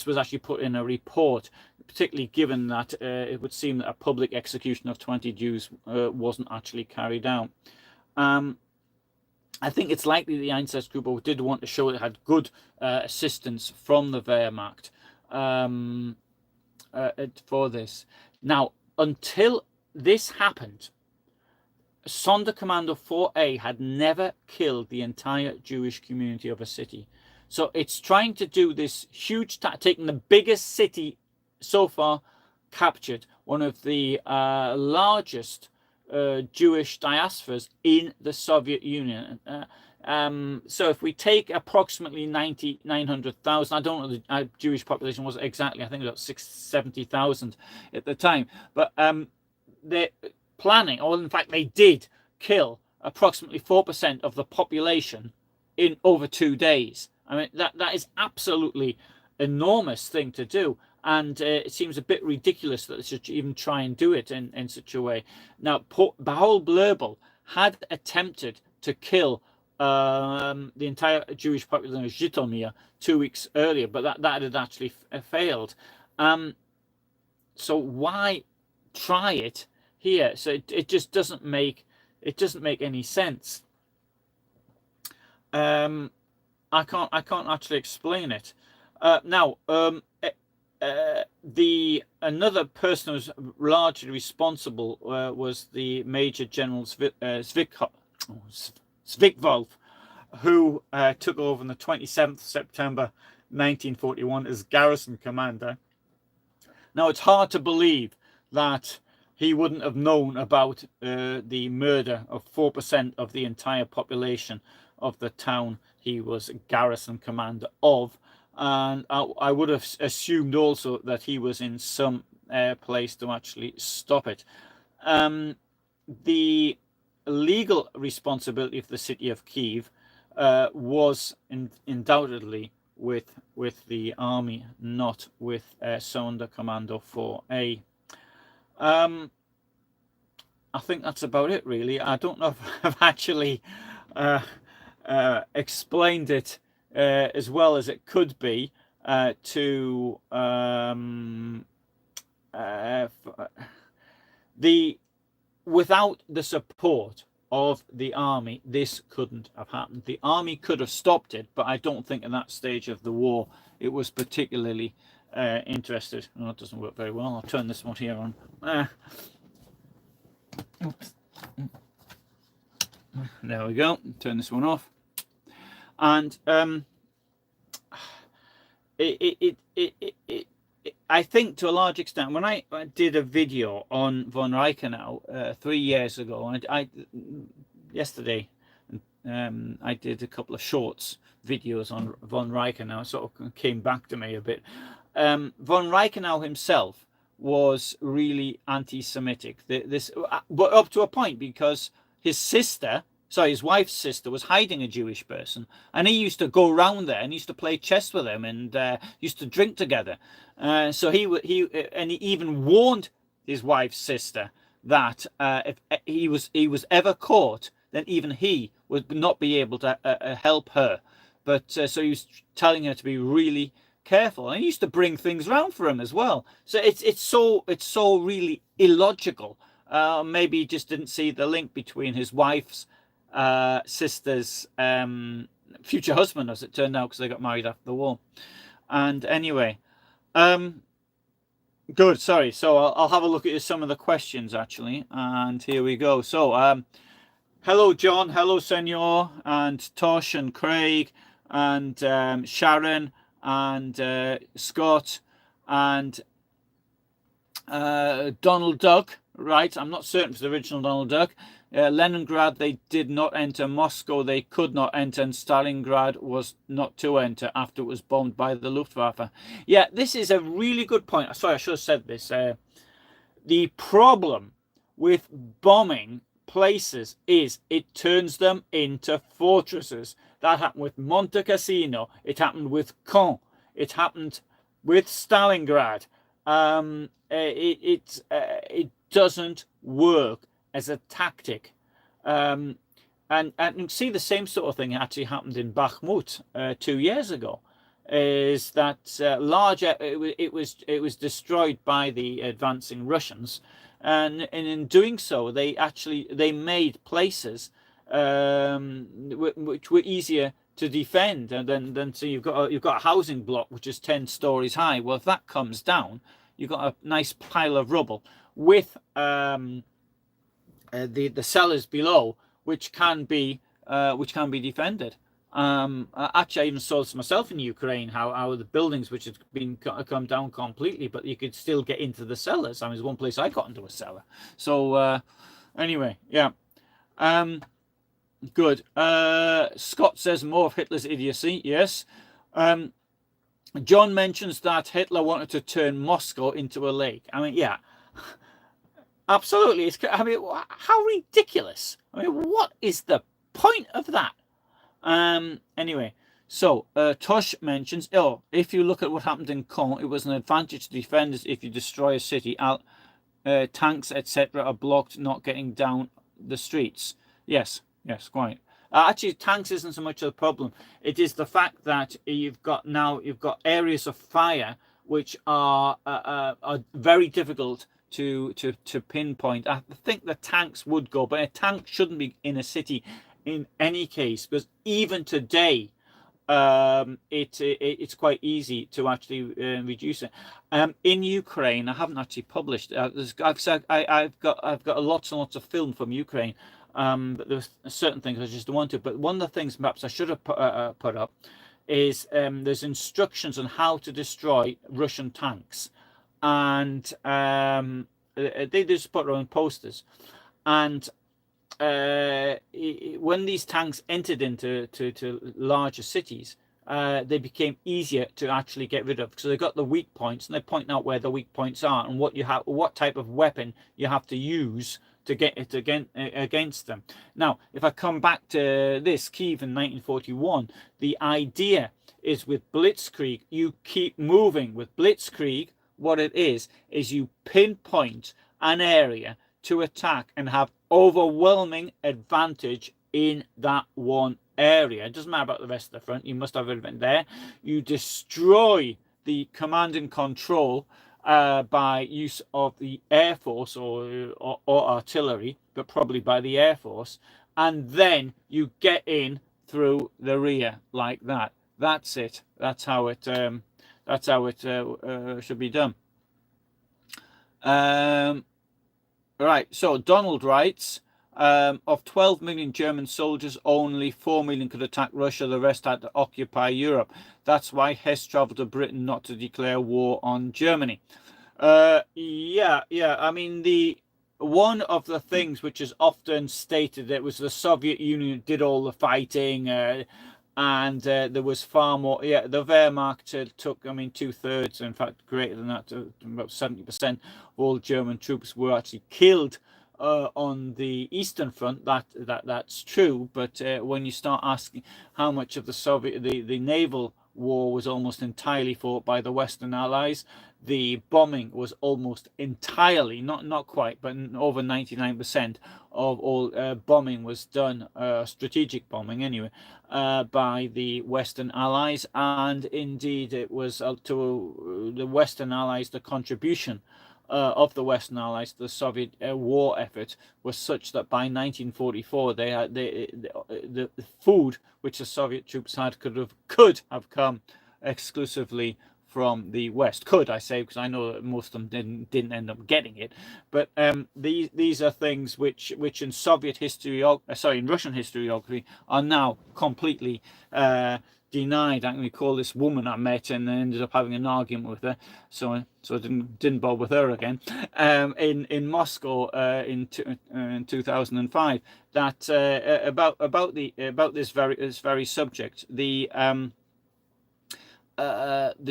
was actually put in a report, particularly given that it would seem that a public execution of 20 Jews wasn't actually carried out. I think it's likely the Einsatzgruppe did want to show it had good assistance from the Wehrmacht for this. Now, until this happened, Sonderkommando 4A had never killed the entire Jewish community of a city. So it's trying to do this huge, taking the biggest city so far captured, one of the largest Jewish diasporas in the Soviet Union. So if we take approximately 900,000, I don't know the Jewish population was exactly, I think about 70,000 at the time, but they're planning, or in fact they did kill approximately 4% of the population in over 2 days. I mean, that is absolutely enormous thing to do. And it seems a bit ridiculous that they should even try and do it in such a way. Now, Bahol Blerbel had attempted to kill the entire Jewish population of Zhytomyr 2 weeks earlier, but that had actually failed. So why try it here? So it just doesn't make any sense. I can't actually explain it. Now, another person who was largely responsible was the Major General Zvikvolf, who took over on the 27th of September 1941 as garrison commander. Now, it's hard to believe that he wouldn't have known about the murder of 4% of the entire population of the town he was garrison commander of. And I would have assumed also that he was in some place to actually stop it. The legal responsibility of the city of Kyiv was undoubtedly with the army, not with Sonderkommando 4A. I think that's about it, really. I don't know if I've actually explained it as well as it could be without the support of the army, this couldn't have happened. The army could have stopped it, but I don't think in that stage of the war it was particularly interested. Oh, it doesn't work very well. I'll turn this one here on. Oops. There we go. Turn this one off. And I think to a large extent, when I did a video on von Reichenau 3 years ago, and yesterday I did a couple of shorts videos on von Reichenau, sort of came back to me a bit. Von Reichenau himself was really anti-Semitic. But up to a point, because his wife's sister was hiding a Jewish person, and he used to go around there and used to play chess with him and used to drink together. So he even warned his wife's sister that if he was ever caught, then even he would not be able to help her. But so he was telling her to be really careful, and he used to bring things around for him as well. So it's so really illogical. Maybe he just didn't see the link between his wife's sister's future husband, as it turned out, because they got married after the war. And anyway, good. Sorry. So I'll have a look at some of the questions actually, and here we go. So hello John, hello Senor, and Tosh and Craig and Sharon and Scott and Donald Duck. Right, I'm not certain if it's the original Donald Duck. Leningrad, they did not enter. Moscow, they could not enter. And Stalingrad was not to enter after it was bombed by the Luftwaffe. Yeah, this is a really good point. Sorry, I should have said this. The problem with bombing places is it turns them into fortresses. That happened with Monte Cassino. It happened with Caen. It happened with Stalingrad. It doesn't work as a tactic, and see the same sort of thing actually happened in Bakhmut 2 years ago. Is that it was destroyed by the advancing Russians, and in doing so they made places which were easier to defend, and then so you've got a housing block which is 10 stories high. Well, if that comes down, you've got a nice pile of rubble with the cellars below, which can be defended. Actually, I even saw this myself in Ukraine, how the buildings which had been come down completely, but you could still get into the cellars. I mean, there's one place I got into a cellar. So Anyway, yeah. Good. Scott says more of Hitler's idiocy. Yes. Um, John mentions that Hitler wanted to turn Moscow into a lake. I mean, yeah, absolutely. I mean, how ridiculous. I mean, what is the point of that? Anyway, so Tosh mentions, oh, if you look at what happened in Caen, it was an advantage to defenders if you destroy a city. Tanks, etc., are blocked, not getting down the streets. Yes, yes, quite. Actually, tanks isn't so much of a problem. It is the fact that you've got areas of fire which are very difficult to pinpoint. I think the tanks would go, but a tank shouldn't be in a city in any case, because even today it's quite easy to actually reduce it. In Ukraine, I haven't actually published. I've got lots and lots of film from Ukraine, but there's certain things I just don't want to. But one of the things perhaps I should have put up is there's instructions on how to destroy Russian tanks, and they just put it on posters, and when these tanks entered into larger cities, they became easier to actually get rid of. So they got the weak points, and they point out where the weak points are and what type of weapon you have to use to get it against them. Now, if I come back to this Kyiv in 1941, the idea is with Blitzkrieg, you keep moving. With Blitzkrieg, what it is you pinpoint an area to attack and have overwhelming advantage in that one area. It doesn't matter about the rest of the front. You must have it there. You destroy the command and control by use of the Air Force or artillery, but probably by the Air Force, and then you get in through the rear like that. That's it. That's how it should be done. Right, so Donald writes, of 12 million German soldiers, only 4 million could attack Russia. The rest had to occupy Europe. That's why Hess travelled to Britain not to declare war on Germany. Yeah. I mean, one of the things which is often stated that was the Soviet Union did all the fighting, and there was far more. Yeah, the Wehrmacht took, I mean, 2/3, in fact, greater than that, about 70% of all German troops were actually killed on the Eastern Front. That's true, but when you start asking how much of the naval war was almost entirely fought by the Western Allies, the bombing was almost entirely, not quite, but over 99% of all bombing was done, strategic bombing anyway, by the Western Allies. And indeed it was to the Western Allies, the contribution of the Western Allies to the Soviet war effort was such that by 1944 they had the food which the Soviet troops had could have come exclusively from the West. Could I say, because I know that most of them didn't end up getting it. But these are things which in Soviet history, in Russian historiography, are now completely denied. I can recall this woman I met and ended up having an argument with her, so I didn't bother with her again. In Moscow in 2005, that about this very subject. The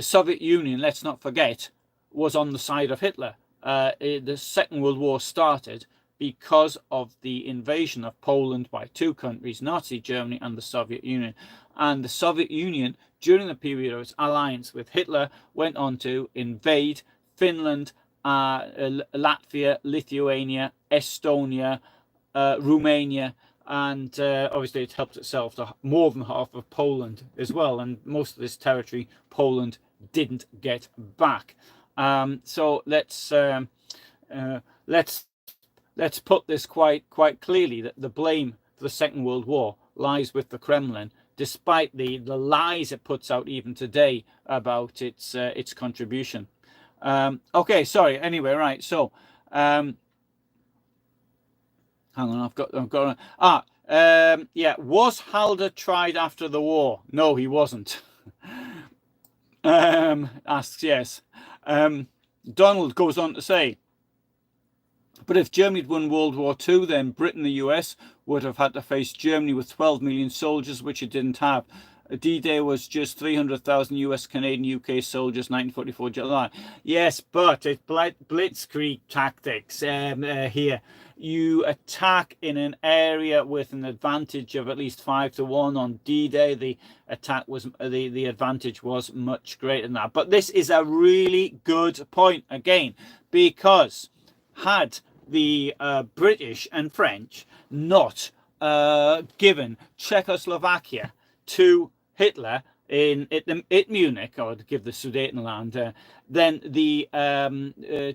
Soviet Union, let's not forget, was on the side of Hitler. The Second World War started because of the invasion of Poland by two countries, Nazi Germany and the Soviet Union. And the Soviet Union, during the period of its alliance with Hitler, went on to invade Finland, Latvia, Lithuania, Estonia, Romania, and obviously it helped itself to more than half of Poland as well, and most of this territory Poland didn't get back. So let's put this quite clearly, that the blame for the Second World War lies with the Kremlin, despite the lies it puts out even today about its contribution. Okay, sorry. Anyway, right. So, hang on. I've got. Yeah. Was Halder tried after the war? No, he wasn't. Asks yes. Donald goes on to say, But if Germany had won World War II, then Britain, the US, would have had to face Germany with 12 million soldiers, which it didn't have. D-Day was just 300,000 US, Canadian, UK soldiers, 1944 July. Yes, but it's blitzkrieg tactics here. You attack in an area with an advantage of at least 5-1. On D-Day, the attack was the advantage was much greater than that. But this is a really good point again, because had the British and French not given Czechoslovakia to Hitler at Munich, or to give the Sudetenland, then the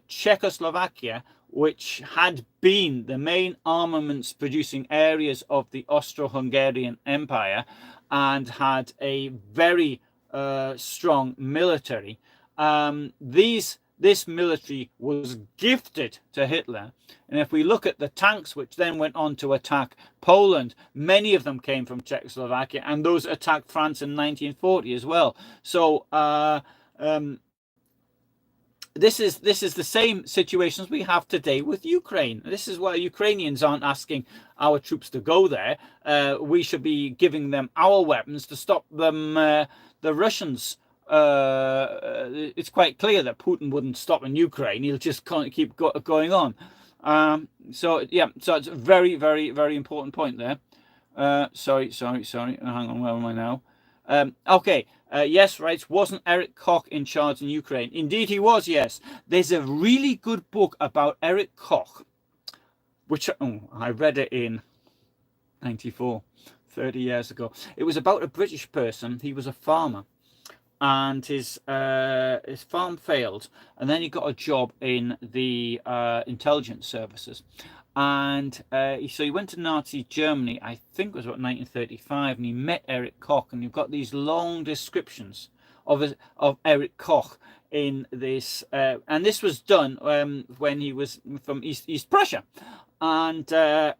Czechoslovakia, which had been the main armaments producing areas of the Austro-Hungarian Empire and had a very strong military, this military was gifted to Hitler. And if we look at the tanks which then went on to attack Poland, many of them came from Czechoslovakia, and those attacked France in 1940 as well. So this is the same situations we have today with Ukraine. This is why Ukrainians aren't asking our troops to go there. We should be giving them our weapons to stop them, the Russians. It's quite clear that Putin wouldn't stop in Ukraine. He'll just keep going on. So it's a very, very, very important point there. Sorry. Hang on, where am I now? Okay. Yes, right. Wasn't Eric Koch in charge in Ukraine? Indeed, he was. Yes. There's a really good book about Eric Koch, which I read it in '94, 30 years ago. It was about a British person. He was a farmer, and his farm failed, and then he got a job in the intelligence services, and so he went to Nazi Germany. I think it was about 1935, and he met Eric Koch, and you've got these long descriptions of Eric Koch in this, and this was done when he was from East Prussia, and I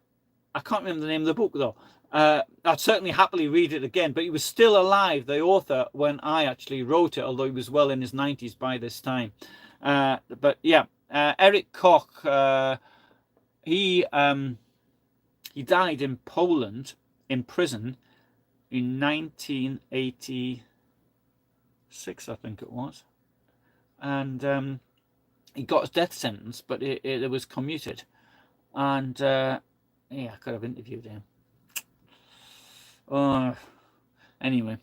can't remember the name of the book though. I'd certainly happily read it again, but he was still alive, the author, when I actually wrote it, although he was well in his 90s by this time. But yeah, Eric Koch, he died in Poland in prison in 1986, I think it was, and he got his death sentence, but it was commuted, and yeah, I could have interviewed him. Anyway,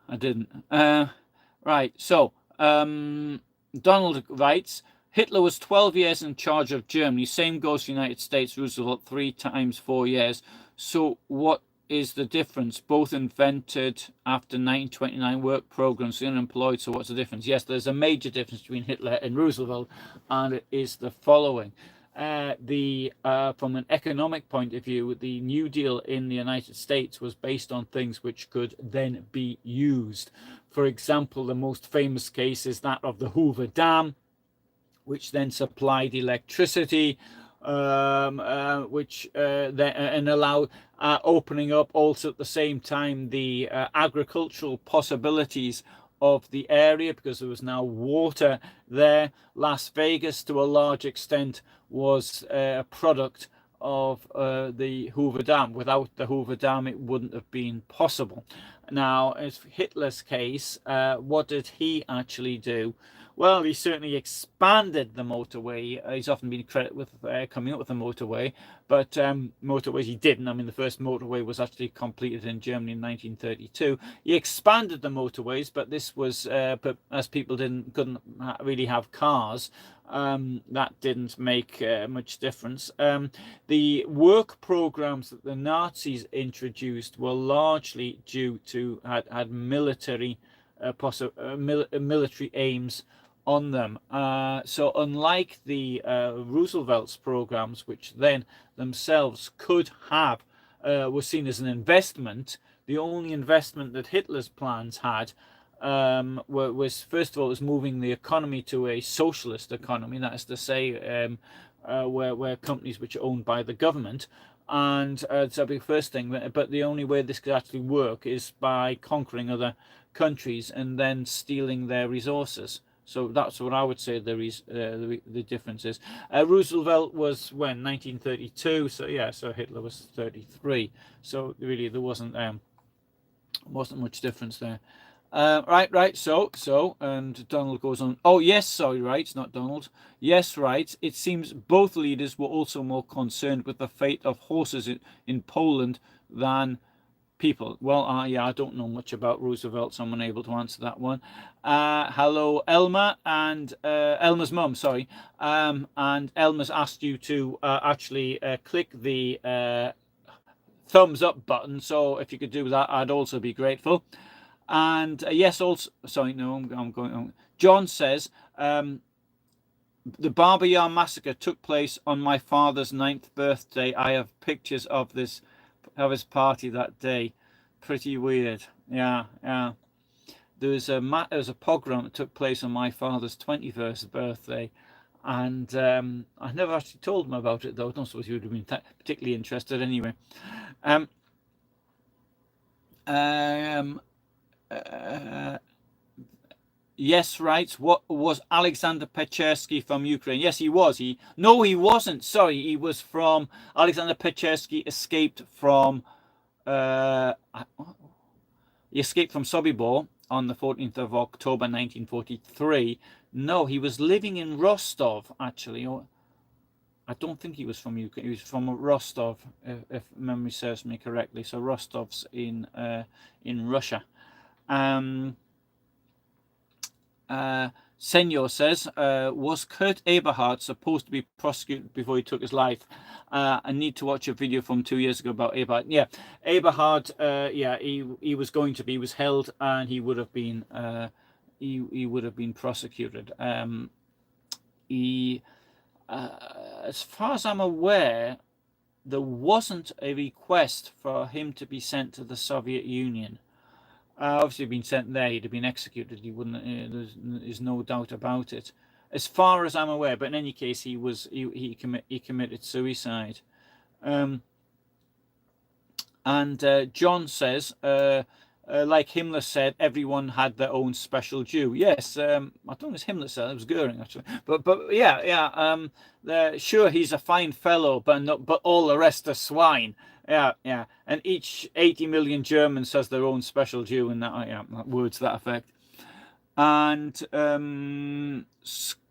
I didn't. Right, so Donald writes, Hitler was 12 years in charge of Germany. Same goes for the United States. Roosevelt 3 times 4 years. So what is the difference? Both invented after 1929, work programs, unemployed. So what's the difference? Yes, there's a major difference between Hitler and Roosevelt, and it is the following. From an economic point of view, the New Deal in the United States was based on things which could then be used. For example, the most famous case is that of the Hoover Dam, which then supplied electricity, which and allowed opening up also at the same time the agricultural possibilities of the area, because there was now water there. Las Vegas, to a large extent, was a product of the Hoover Dam. Without the Hoover Dam, it wouldn't have been possible. Now, as for Hitler's case, what did he actually do? Well, he certainly expanded the motorway. He's often been credited with coming up with the motorway, but motorways he didn't. I mean, the first motorway was actually completed in Germany in 1932. He expanded the motorways, but this was, but as people couldn't really have cars, that didn't make much difference. The work programs that the Nazis introduced were largely due to had military military aims on them. So unlike the Roosevelt's programs, which then themselves could have were seen as an investment, the only investment that Hitler's plans had was, first of all, was moving the economy to a socialist economy. That is to say, where companies which are owned by the government. And that's a big first thing. But the only way this could actually work is by conquering other countries and then stealing their resources. So that's what I would say the difference is. Roosevelt was when 1932, so yeah, so Hitler was 33. So really there wasn't much difference there. Right. So, and Donald goes on. Oh yes, sorry, right, not Donald. Yes, right. It seems both leaders were also more concerned with the fate of horses in Poland than people. Well, yeah, I don't know much about Roosevelt, so I'm unable to answer that one. Hello, Elma, and Elma's mum, sorry. And Elma's asked you to actually click the thumbs up button, so if you could do that, I'd also be grateful. And yes, also, sorry, no, I'm going on. John says, the Babyn Yar massacre took place on my father's 9th birthday. I have pictures of his party that day. Pretty weird. Yeah. There was a pogrom that took place on my father's 21st birthday, and I never actually told him about it, though. I don't suppose he would have been particularly interested anyway. Um, um, Yes, right. What was Alexander Pechersky from Ukraine? Yes, he was. No, he wasn't. Sorry, he was from Alexander Pechersky. He escaped from Sobibor on the 14th of October 1943. No, he was living in Rostov actually. I don't think he was from Ukraine. He was from Rostov, if memory serves me correctly. So Rostov's in Russia. Senor says, was Kurt Eberhard supposed to be prosecuted before he took his life? I need to watch a video from 2 years ago about Eberhard. Yeah, Eberhard. Yeah, he was going to be. He was held, and he would have been. He would have been prosecuted. As far as I'm aware, there wasn't a request for him to be sent to the Soviet Union. Obviously, been sent there, he'd have been executed. He wouldn't. There's no doubt about it, as far as I'm aware. But in any case, he committed suicide. And John says, like Himmler said, everyone had their own special Jew. Yes, I don't think it was Himmler said it, was Goering actually. But yeah. Sure, he's a fine fellow, but all the rest are swine. Yeah. And each 80 million Germans has their own special Jew, and words to that effect. And sorry.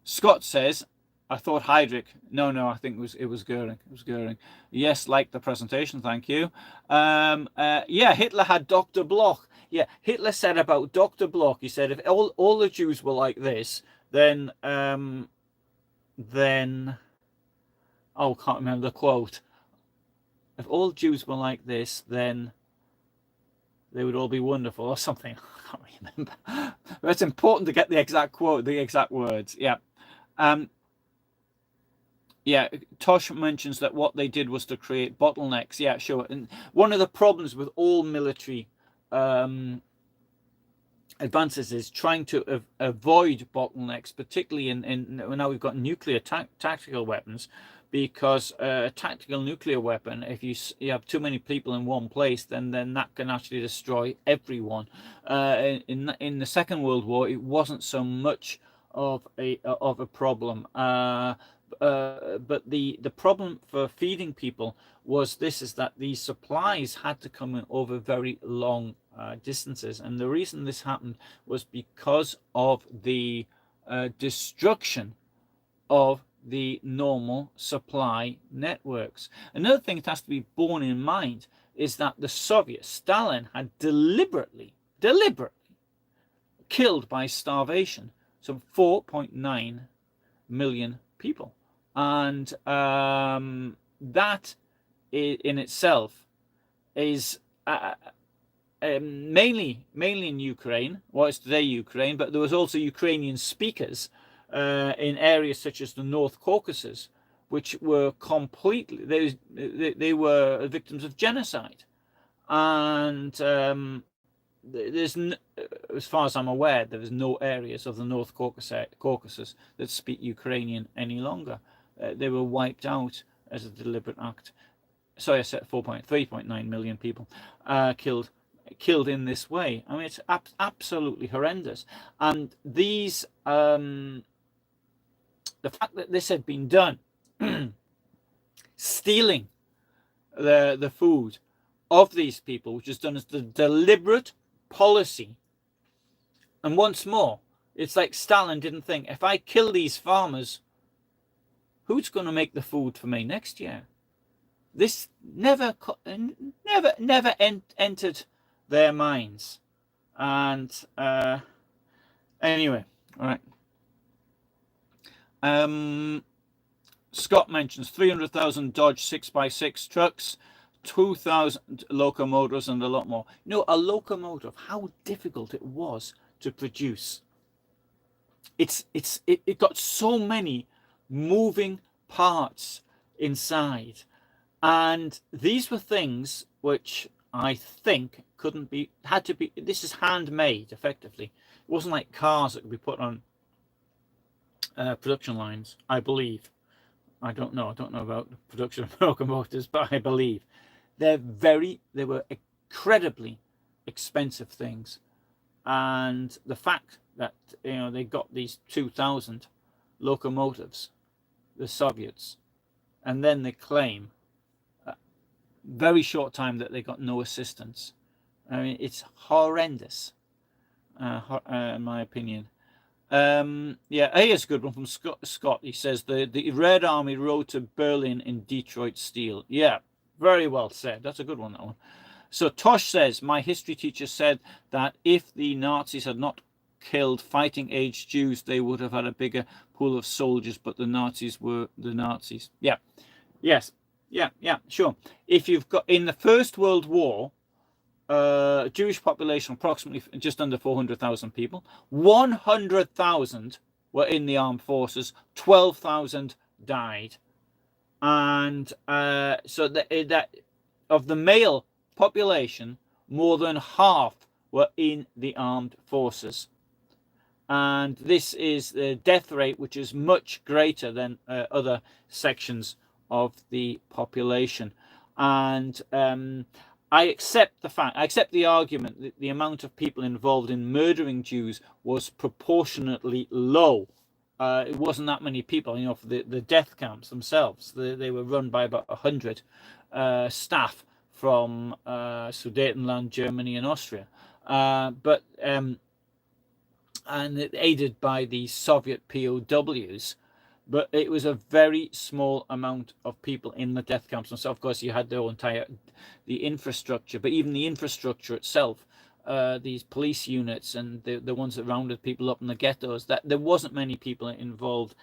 Scott says, I thought Heydrich. No, I think it was Goering. It was Goering. Yes, like the presentation, thank you. Yeah, Hitler had Dr. Bloch. Yeah, Hitler said about Dr. Bloch, he said, if all the Jews were like this, then oh, can't remember the quote. If all Jews were like this, then they would all be wonderful, or something. I can't remember. But it's important to get the exact quote, the exact words. Yeah. Yeah, Tosh mentions that what they did was to create bottlenecks. Yeah, sure. And one of the problems with all military advances is trying to avoid bottlenecks, particularly in now we've got nuclear tactical weapons, because a tactical nuclear weapon, if you have too many people in one place, then that can actually destroy everyone. In the Second World War, it wasn't so much of a problem. But the problem for feeding people was is that these supplies had to come in over very long distances, and the reason this happened was because of the destruction of the normal supply networks. Another thing that has to be borne in mind is that the Soviets, Stalin, had deliberately killed by starvation some 4.9 million people. And that in itself is mainly in Ukraine. Well, it's today Ukraine, but there was also Ukrainian speakers in areas such as the North Caucasus, which were completely they were victims of genocide. And there's as far as I'm aware, there is no areas of the North Caucasus that speak Ukrainian any longer. They were wiped out as a deliberate act. sorry, I said 3.9 million people killed in this way. I mean, it's absolutely horrendous. And these, the fact that this had been done, stealing the food of these people, which is done as the deliberate policy. And once more, it's like Stalin didn't think, if I kill these farmers, who's going to make the food for me next year? This never entered their minds. And anyway, all right. Scott mentions 300,000 Dodge 6x6 trucks, 2,000 locomotives, and a lot more. You know, a locomotive, how difficult it was to produce. It got so many moving parts inside, and these were things which I think had to be. This is handmade, effectively. It wasn't like cars that could be put on production lines, I believe. I don't know about the production of locomotives, but I believe they were incredibly expensive things. And the fact that, you know, they got these 2,000 locomotives, the Soviets, and then they claim very short time that they got no assistance. I mean, it's horrendous, in my opinion. Here's a good one from Scott. He says the Red Army rode to Berlin in Detroit steel. Yeah, very well said. That's a good one, that one. So Tosh says, my history teacher said that if the Nazis had not killed fighting-age Jews, they would have had a bigger pool of soldiers, but the Nazis were the Nazis. Yeah, yes, yeah, sure. If you've got, in the First World War, Jewish population approximately just under 400,000 people. 100,000 were in the armed forces. 12,000 died, and so that of the male population, more than half were in the armed forces. And this is the death rate, which is much greater than other sections of the population. And I accept the argument that the amount of people involved in murdering Jews was proportionately low. It wasn't that many people, you know, for the death camps themselves. They were run by about 100 staff from Sudetenland, Germany, and Austria, and aided by the Soviet POWs. But it was a very small amount of people in the death camps. And so, of course, you had the infrastructure, but even the infrastructure itself, these police units and the ones that rounded people up in the ghettos, that there wasn't many people involved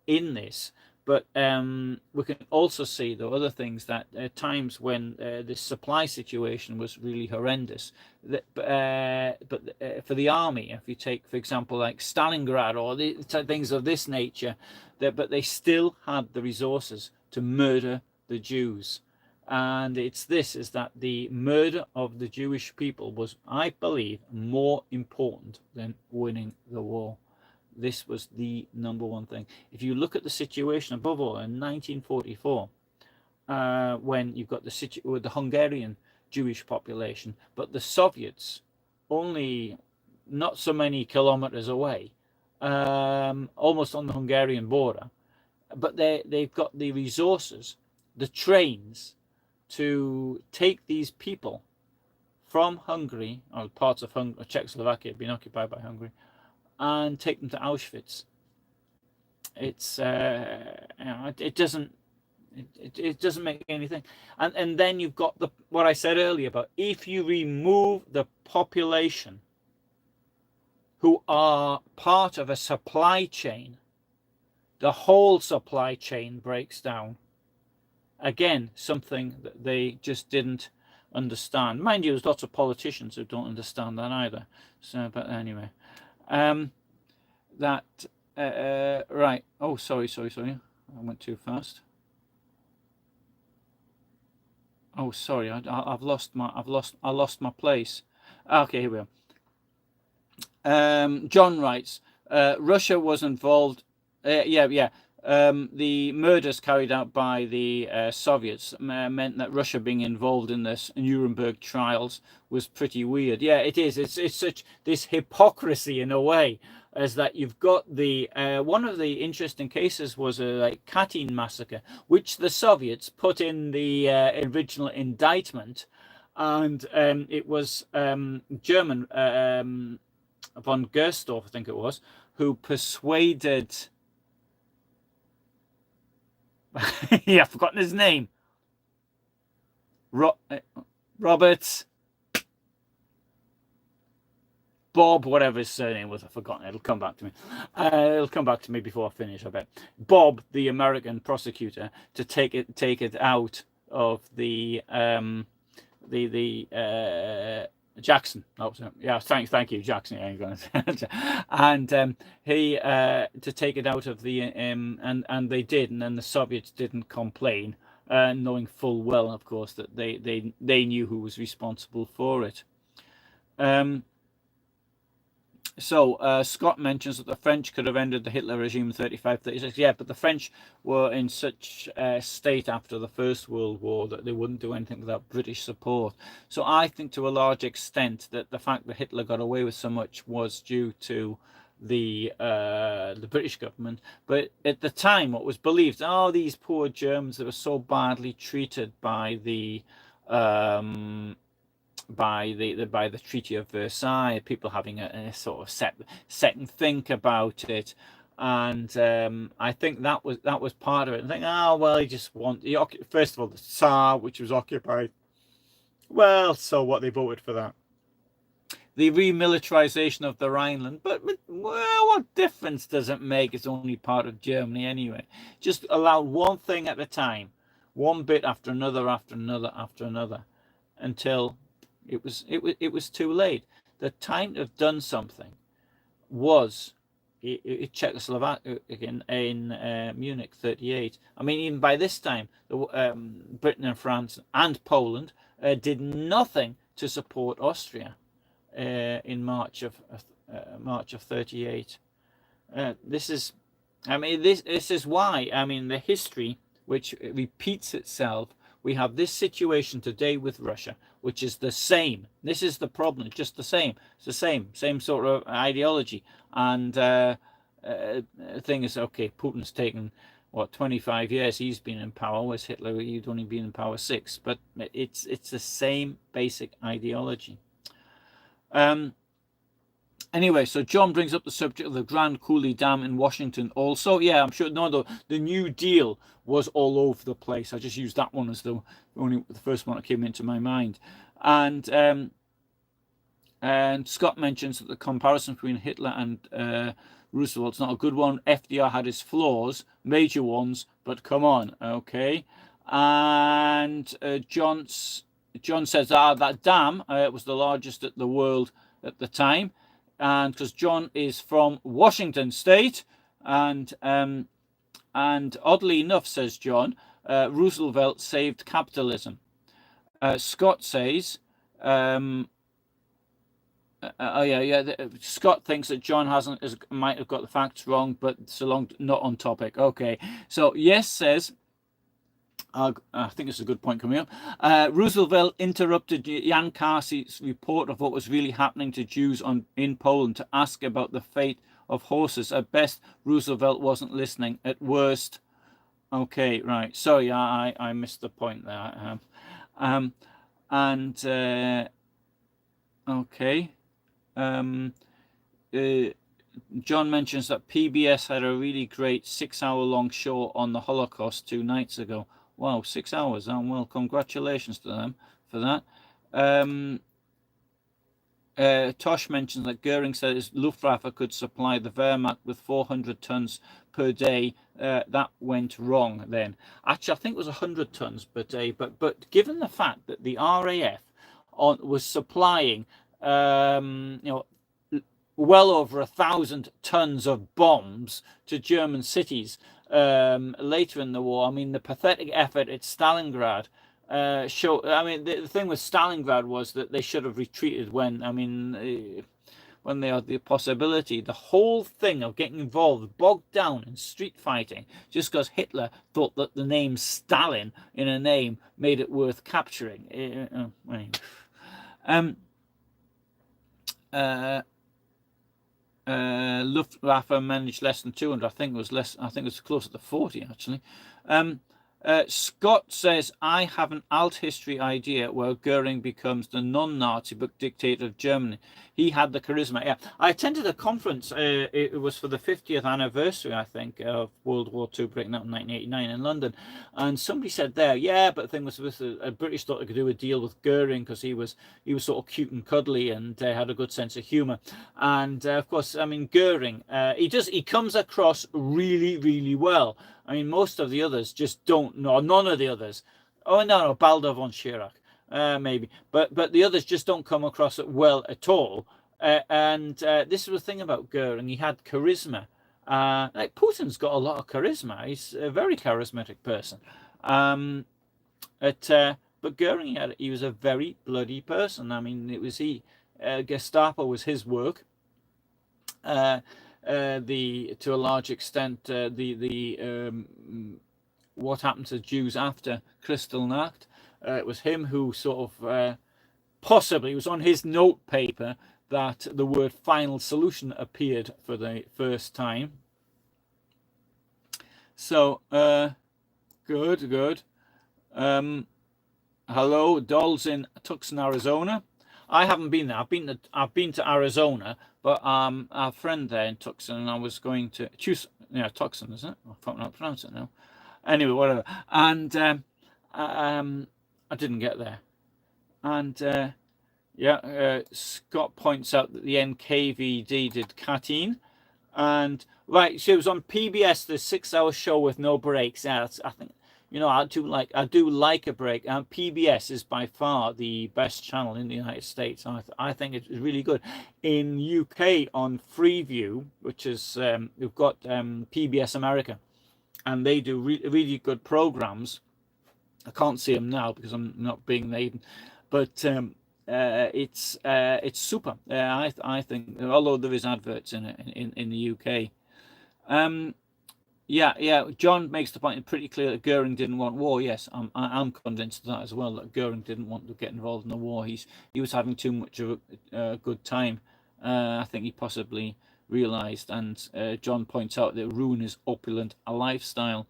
in this. But we can also see, though, other things, that at times when the supply situation was really horrendous, but for the army, if you take, for example, like Stalingrad or the things of this nature, but they still had the resources to murder the Jews. And is that the murder of the Jewish people was, I believe, more important than winning the war. This was the number one thing. If you look at the situation, above all, in 1944, when you've got with the Hungarian Jewish population, but the Soviets only not so many kilometers away, almost on the Hungarian border, but they've got the resources, the trains, to take these people from Hungary, or parts of Czechoslovakia being occupied by Hungary, and take them to Auschwitz. It's it doesn't make anything. And then you've got what I said earlier about, if you remove the population who are part of a supply chain, the whole supply chain breaks down. Again, something that they just didn't understand. Mind you, there's lots of politicians who don't understand that either. So, but anyway. Right. Oh, sorry. I went too fast. Oh, sorry. I lost my place. Okay, here we are. John writes, Russia was involved. the murders carried out by the Soviets meant that Russia being involved in this Nuremberg trials was pretty weird. Yeah, it is. It's such this hypocrisy in a way, as that you've got the one of the interesting cases was a like Katyn massacre, which the Soviets put in the original indictment, and it was German von Gersdorf, I think it was, who persuaded. Yeah, I've forgotten his name. Robert Bob, whatever his surname was, I've forgotten. It'll come back to me. It'll come back to me before I finish, I bet. Bob, the American prosecutor, to take it out of the Jackson. Oh, yeah, thank you, Jackson. Yeah, you're gonna and he to take it out of the and they did, and then the Soviets didn't complain, knowing full well, of course, that they knew who was responsible for it. So Scott mentions that the French could have ended the Hitler regime in 35-36. Yeah, but the French were in such a state after the First World War that they wouldn't do anything without British support. So I think to a large extent that the fact that Hitler got away with so much was due to the British government. But at the time, what was believed, oh, these poor Germans, they were so badly treated by the Treaty of Versailles, people having a sort of second think about it, and I think that was part of it. I think, oh well, he just first of all the Tsar, which was occupied. Well, so what, they voted for that. The remilitarization of the Rhineland, but well, what difference does it make? It's only part of Germany anyway. Just allow one thing at a time, one bit after another, after another, after another, until it was too late. The time to have done something was Czechoslovakia in Munich 38. I mean, even by this time, Britain and France and Poland did nothing to support Austria in March of 38. This is why, I mean, the history which repeats itself. We have this situation today with Russia, which is the same. This is the problem, just the same. It's the same sort of ideology. And thing is, okay, Putin's taken, 25 years he's been in power, whereas Hitler, he'd only been in power 6. But it's the same basic ideology. Anyway, so John brings up the subject of the Grand Coulee Dam in Washington also. Yeah, I'm sure, no, the New Deal was all over the place. I just used that one as the first one that came into my mind. And Scott mentions that the comparison between Hitler and Roosevelt's not a good one. FDR had his flaws, major ones, but come on, okay. And John says, that dam was the largest in the world at the time. And because John is from Washington State, and oddly enough, says John, Roosevelt saved capitalism. Scott says, Scott thinks that John might have got the facts wrong, but so long not on topic. Okay, so yes says. I think it's a good point coming up. Roosevelt interrupted Jan Karsi's report of what was really happening to Jews in Poland to ask about the fate of horses. At best, Roosevelt wasn't listening. At worst, okay, right. Sorry, I missed the point there. Okay. John mentions that PBS had a really great 6-hour-long show on the Holocaust 2 nights ago. Wow, 6 hours. Well, congratulations to them for that. Tosh mentions that Goering said his Luftwaffe could supply the Wehrmacht with 400 tons per day. That went wrong then. Actually, I think it was 100 tons per day. But given the fact that the RAF was supplying, well over 1,000 tons of bombs to German cities later in the war. I mean, the pathetic effort at Stalingrad showed. I mean, the thing with Stalingrad was that they should have retreated when when they had the possibility. The whole thing of getting involved, bogged down in street fighting, just because Hitler thought that the name Stalin in a name made it worth capturing. Luftwaffe managed less than 200. I think it was less. I think it was closer to 40 actually. Scott says, I have an alt history idea where Goering becomes the non-Nazi but dictator of Germany. He had the charisma. Yeah, I attended a conference. It was for the 50th anniversary, I think, of World War II breaking out in 1989 in London. And somebody said there, yeah, but the thing was, a British thought they could do a deal with Goering because he was sort of cute and cuddly and had a good sense of humour. And of course, I mean, Goering, he comes across really, really well. I mean, most of the others just don't know. None of the others. Oh, no, Baldur von Schirach, maybe. But the others just don't come across it well at all. This was the thing about Goering. He had charisma. Like Putin's got a lot of charisma. He's a very charismatic person. But Goering, he was a very bloody person. I mean, it was Gestapo was his work. To a large extent, what happened to Jews after Kristallnacht. It was him who sort of possibly, it was on his note paper that the word final solution appeared for the first time. So, good. Hello, Dolls in Tucson, Arizona. I haven't been there. I've been to Arizona, but our friend there in Tucson, and I was going to Tucson, isn't it? I can't pronounce it now. Anyway, whatever. And I didn't get there. And Scott points out that the NKVD did Katyn, and right, so it was on PBS, the 6-hour show with no breaks. Yeah, I think. I do like a break, and PBS is by far the best channel in the United States. I think it's really good. In UK on Freeview, which is we've got PBS America, and they do really good programs. I can't see them now because I'm not being Aiden, but it's super. I think, although there is adverts in it in the UK. Yeah. John makes the point pretty clear that Goering didn't want war. Yes, I'm convinced of that as well. That Goering didn't want to get involved in the war. He was having too much of a good time. I think he possibly realised. And John points out that ruin his opulent lifestyle.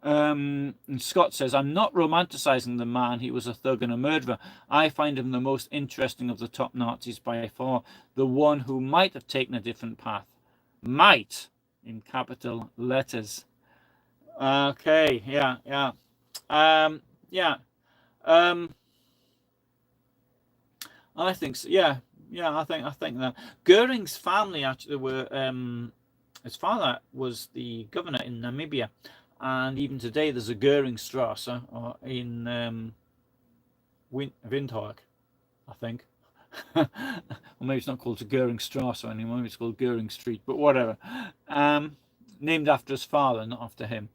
And Scott says, I'm not romanticising the man. He was a thug and a murderer. I find him the most interesting of the top Nazis by far. The one who might have taken a different path. Might. In capital letters. Okay, yeah. I think so. Yeah. I think that Goering's family actually were. His father was the governor in Namibia, and even today there's a Goeringstrasse in Windhoek, I think. Or maybe it's not called Goeringstrasse anymore. Maybe it's called Goering Street, but whatever. Named after his father, not after him.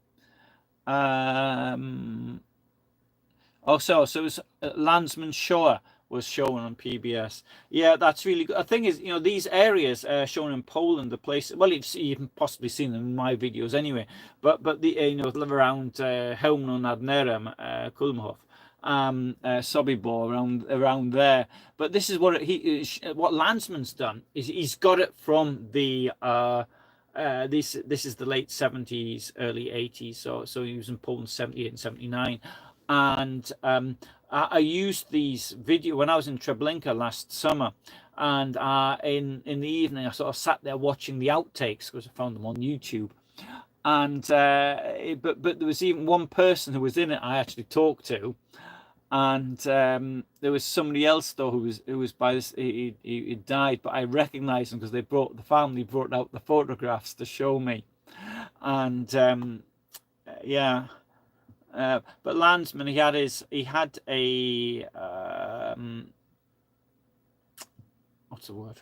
So it was Landsman Shoah was shown on PBS. Yeah, that's really good. The thing is, these areas shown in Poland, the place. Well, you've possibly seen them in my videos anyway. But the around Chełmno nad Nerem, Kulmhof. Sobibor around there, but this is what Landsman's done is he's got it from the this is the late 70s, early 80s. So he was in Poland 78 and 79, and I used these video when I was in Treblinka last summer, and in the evening I sort of sat there watching the outtakes because I found them on YouTube. And but there was even one person who was in it I actually talked to. And there was somebody else though who was by this. He died, but I recognised him because the family brought out the photographs to show me. And but Landsman, he had a what's the word?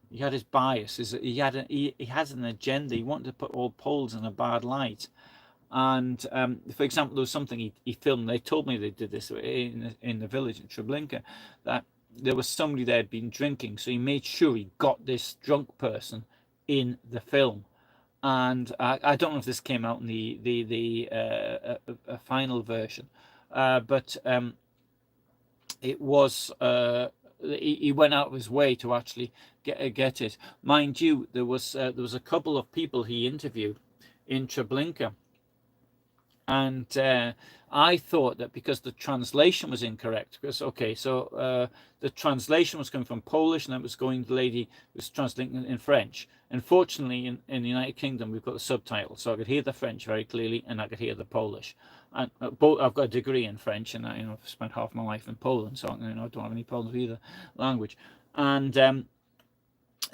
He had his bias. He has an agenda. He wanted to put all Poles in a bad light. And for example, there was something he filmed. They told me they did this in the village in Treblinka, that there was somebody there had been drinking, so he made sure he got this drunk person in the film. And I don't know if this came out in the final version, but it was he went out of his way to actually get it. Mind you, there was a couple of people he interviewed in Treblinka, and I thought that because the translation was incorrect, because okay, so the translation was coming from Polish, and it was going, the lady was translating in French. Unfortunately, in the United Kingdom, we've got the subtitles, so I could hear the French very clearly, and I could hear the Polish. And both, I've got a degree in French, and I've spent half my life in Poland, so I don't have any problems with either language. And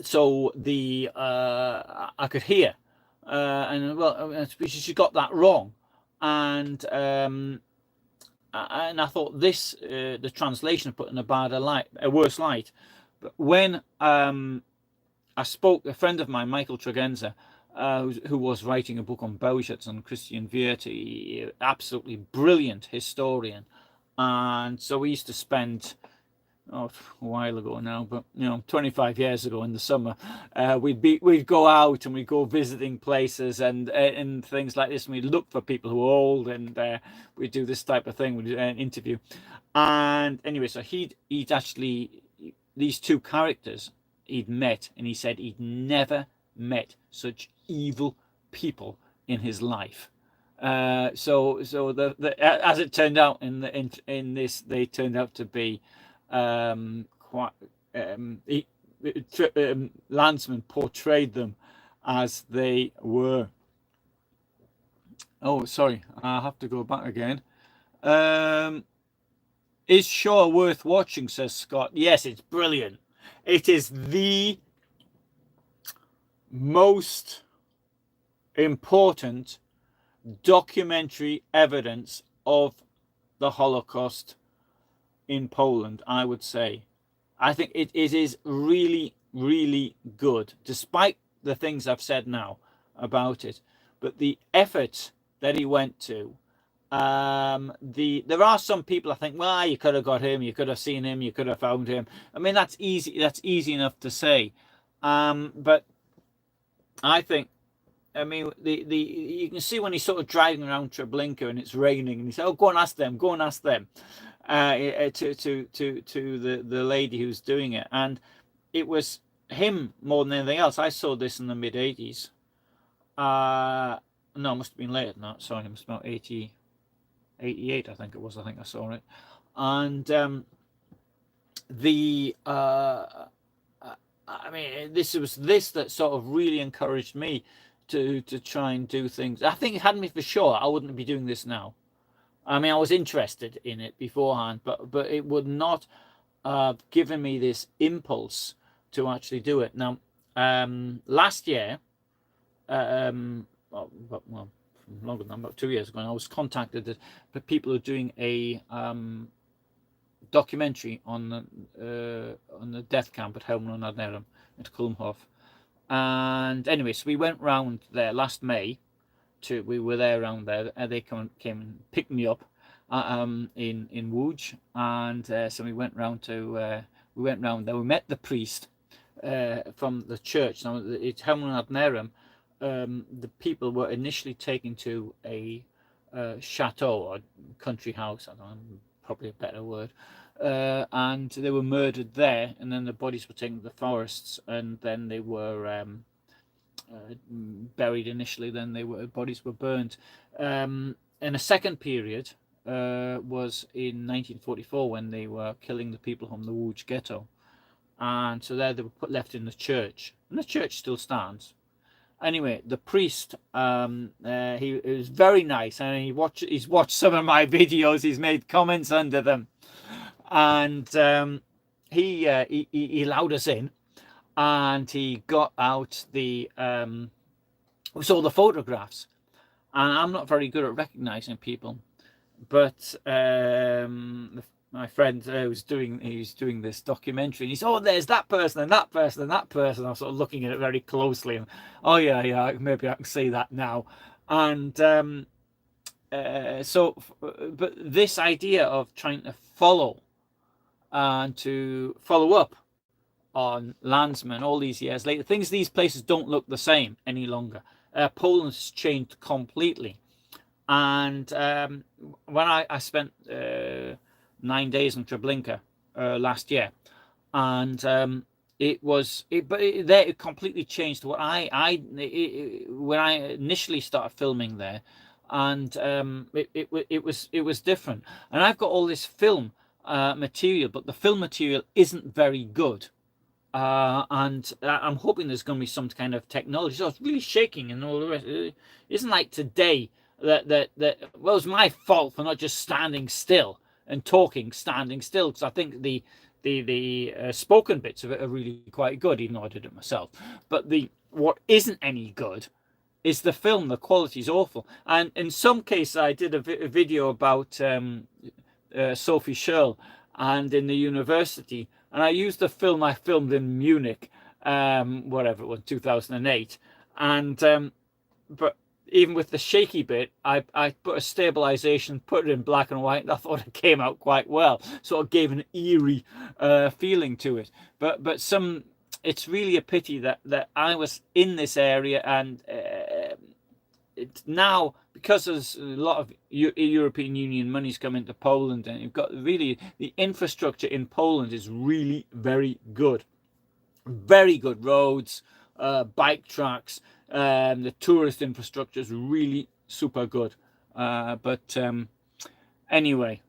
so the I could hear, and well, she got that wrong, and I thought this the translation put in a worse light. But when I spoke, a friend of mine, Michael Tregenza, who was writing a book on Bauschutz and Christian Vierte, absolutely brilliant historian, and so we used to spend a while ago now, but 25 years ago in the summer, we'd go out and we'd go visiting places and things like this, and we'd look for people who were old, and we'd do this type of thing, we'd do an interview. And anyway, so he'd actually, these two characters he'd met, and he said he'd never met such evil people in his life. So as it turned out in this, they turned out to be quite Landsman portrayed them as they were. Oh, sorry, I have to go back again. Is Shaw worth watching, says Scott? Yes, it's brilliant. It is the most important documentary evidence of the Holocaust in Poland, I would say. I think it is really, really good, despite the things I've said now about it. But the effort that he went to, there are some people I think, well, you could have got him, you could have seen him, you could have found him. I mean, that's easy enough to say. But I think, I mean, you can see when he's sort of driving around Treblinka and it's raining, and he said, "Oh, go and ask them, go and ask them," to the lady who's doing it, and it was him more than anything else. I saw this in the mid '80s. No, it must have been later than that. Sorry, it must have been about 80, 88, I think it was. I think I saw it, and I mean, this that sort of really encouraged me to try and do things. I think it had me for sure. I wouldn't be doing this now. I mean, I was interested in it beforehand, but it would not have given me this impulse to actually do it. Now, last year, well, longer than about 2 years ago, I was contacted by people who are doing a documentary on the death camp at Helmond nad Nerem at Kulmhof. And anyway, so we went round there last May. We were there around there, and they came and picked me up in Łódź, and so we went round there. We met the priest from the church. Now it's Helmond nad Nerem. The people were initially taken to a chateau or country house. I don't know, probably a better word. And they were murdered there, and then the bodies were taken to the forests, and then they were buried initially. Then bodies were burnt. And a second period was in 1944, when they were killing the people from the Łódź ghetto, and so there they were left in the church, and the church still stands. Anyway, the priest, he was very nice, and he's watched some of my videos. He's made comments under them, and he allowed us in, and he got out we saw the photographs, and I'm not very good at recognizing people, but my friend was doing this documentary, and he said, "Oh, there's that person and that person and that person." I was sort of looking at it very closely, and oh yeah, maybe I can see that now. And but this idea of trying to follow and to follow up on Landsman all these years later. These places don't look the same any longer. Poland has changed completely. And when I spent 9 days in Treblinka last year, and it completely changed what when I initially started filming there, and it was different. And I've got all this film material, but the film material isn't very good. And I'm hoping there's going to be some kind of technology. So it's really shaking and all the rest. It isn't like today that well, it's my fault for not just standing still and talking, standing still, because I think the spoken bits of it are really quite good, even though I did it myself. But the what isn't any good is the film. The quality is awful. And in some cases, I did a video about Sophie Scholl and in the university, and I used the film I filmed in Munich, whatever it was, 2008, and but even with the shaky bit, I put a stabilization, put it in black and white, and I thought it came out quite well. Sort of gave an eerie feeling to it. But it's really a pity that I was in this area, and it's now, because there's a lot of European Union money's come into Poland, and you've got really the infrastructure in Poland is really very good roads, bike tracks, the tourist infrastructure is really super good. But anyway,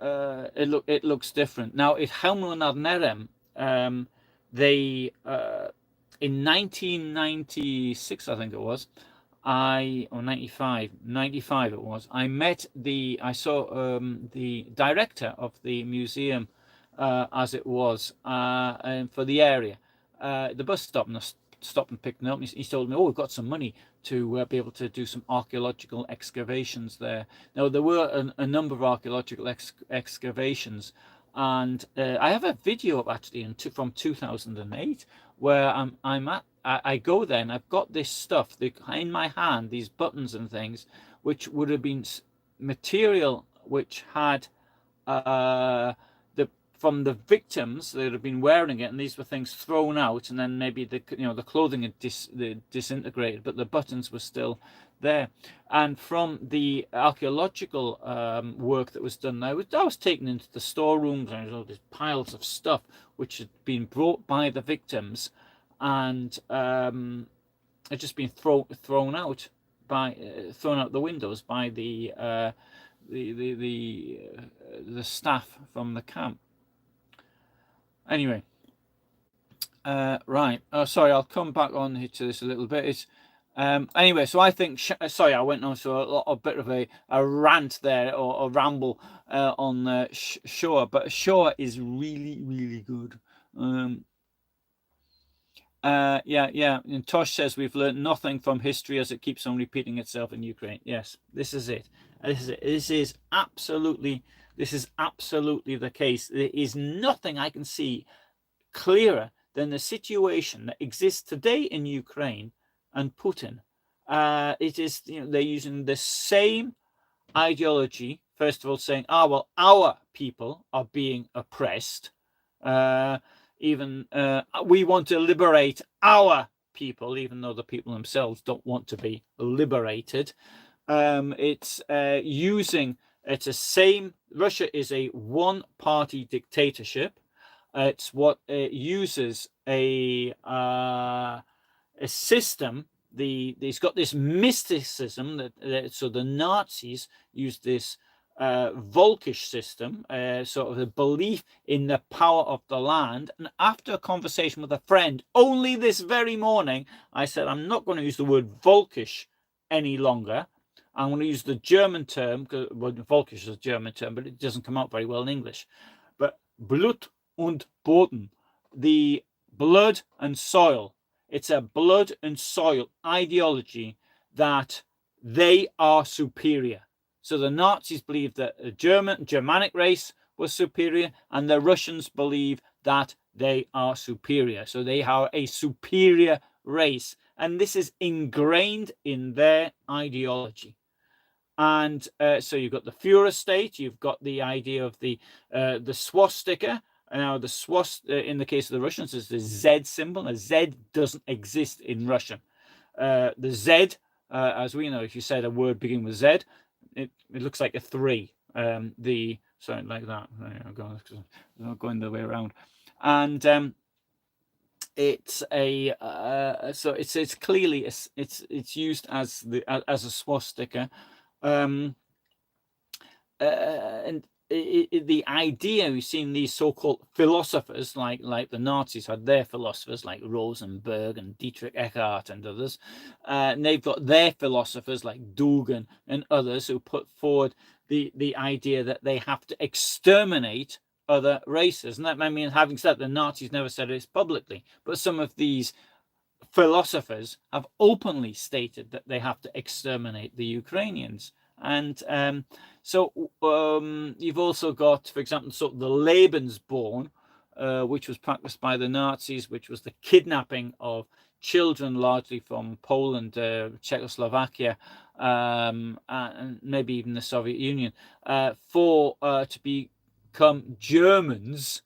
it looks different now. At Helmut Nerem, they in 1996, I think it was, or 95 it was, I saw the director of the museum, as it was, for the area, the bus stop, and I stopped and picked him up. And he told me, "Oh, we've got some money to be able to do some archaeological excavations there." Now there were a number of archaeological excavations, and I have a video up actually from 2008 where I go there and I've got this stuff in my hand, these buttons and things, which would have been material which had from the victims that had been wearing it, and these were things thrown out, and then maybe the clothing had disintegrated, but the buttons were still there. And from the archaeological work that was done there, I was taken into the storerooms, and there was all these piles of stuff which had been brought by the victims, and had just been thrown out the windows by the staff from the camp. Anyway, right. Oh, sorry, I'll come back on to this a little bit. It's anyway. So I think. Sorry, I went on to a bit of a rant there, or a ramble on Shoah, but Shoah is really, really good. Yeah. And Tosh says we've learned nothing from history as it keeps on repeating itself in Ukraine. Yes, this is it. This is absolutely the case. There is nothing I can see clearer than the situation that exists today in Ukraine and Putin. It is, they're using the same ideology. First of all, saying, well, our people are being oppressed. We want to liberate our people, even though the people themselves don't want to be liberated. It's the same. Russia is a one-party dictatorship. It's what uses a system. It's got this mysticism so the Nazis used this Volkish system, sort of a belief in the power of the land. And after a conversation with a friend only this very morning, I said, I'm not going to use the word Volkish any longer. I'm going to use the German term, because Volkish is a German term, but it doesn't come out very well in English. But Blut und Boden, the blood and soil. It's a blood and soil ideology that they are superior. So the Nazis believed that the Germanic race was superior, and the Russians believe that they are superior. So they are a superior race. And this is ingrained in their ideology. And so you've got the Führer state, you've got the idea of the swastika. Now the in the case of the Russians is the Z symbol. A Z doesn't exist in Russian. The Z, as we know, if you said a word beginning with Z, it looks like a 3. Something like that. I'm not going the way around. And it's a so it's clearly it's used as a swastika. And the idea we've seen these so-called philosophers, like the Nazis had their philosophers like Rosenberg and Dietrich Eckart and others, and they've got their philosophers like Dugan and others who put forward the idea that they have to exterminate other races. And that, I mean, having said the Nazis never said this publicly, but some of these philosophers have openly stated that they have to exterminate the Ukrainians. And so you've also got, for example, sort of the Lebensborn, which was practiced by the Nazis, which was the kidnapping of children, largely from Poland, Czechoslovakia, and maybe even the Soviet Union, to become Germans.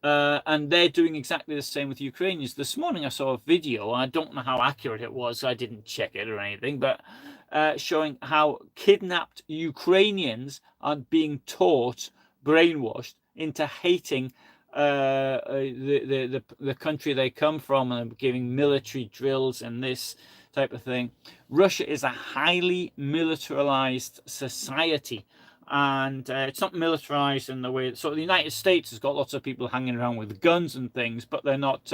And they're doing exactly the same with Ukrainians. This morning I saw a video, I don't know how accurate it was, so I didn't check it or anything, but showing how kidnapped Ukrainians are being taught, brainwashed into hating the country they come from, and giving military drills and this type of thing. Russia is a highly militarized society. And it's not militarized in the way. So the United States has got lots of people hanging around with guns and things, but they're not.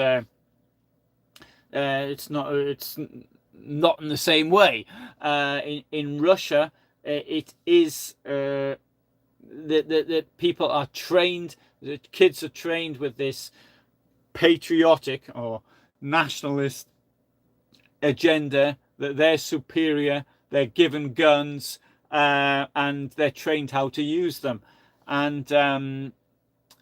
It's not in the same way. In Russia, it is the people are trained. The kids are trained with this patriotic or nationalist agenda that they're superior. They're given guns. And they're trained how to use them. And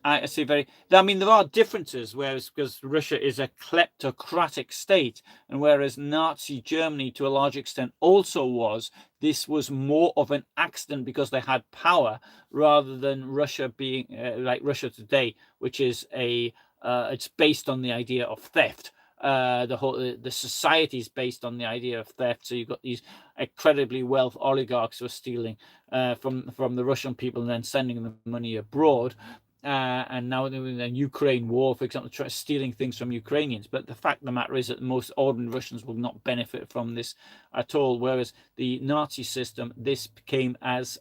I see I mean, there are differences, because Russia is a kleptocratic state, and whereas Nazi Germany to a large extent also was, this was more of an accident because they had power, rather than Russia being like Russia today, which is it's based on the idea of theft. The society is based on the idea of theft. So you've got these incredibly wealthy oligarchs who are stealing from the Russian people and then sending the money abroad. And now in the Ukraine war, for example, stealing things from Ukrainians. But the fact of the matter is that most ordinary Russians will not benefit from this at all. Whereas the Nazi system, this came as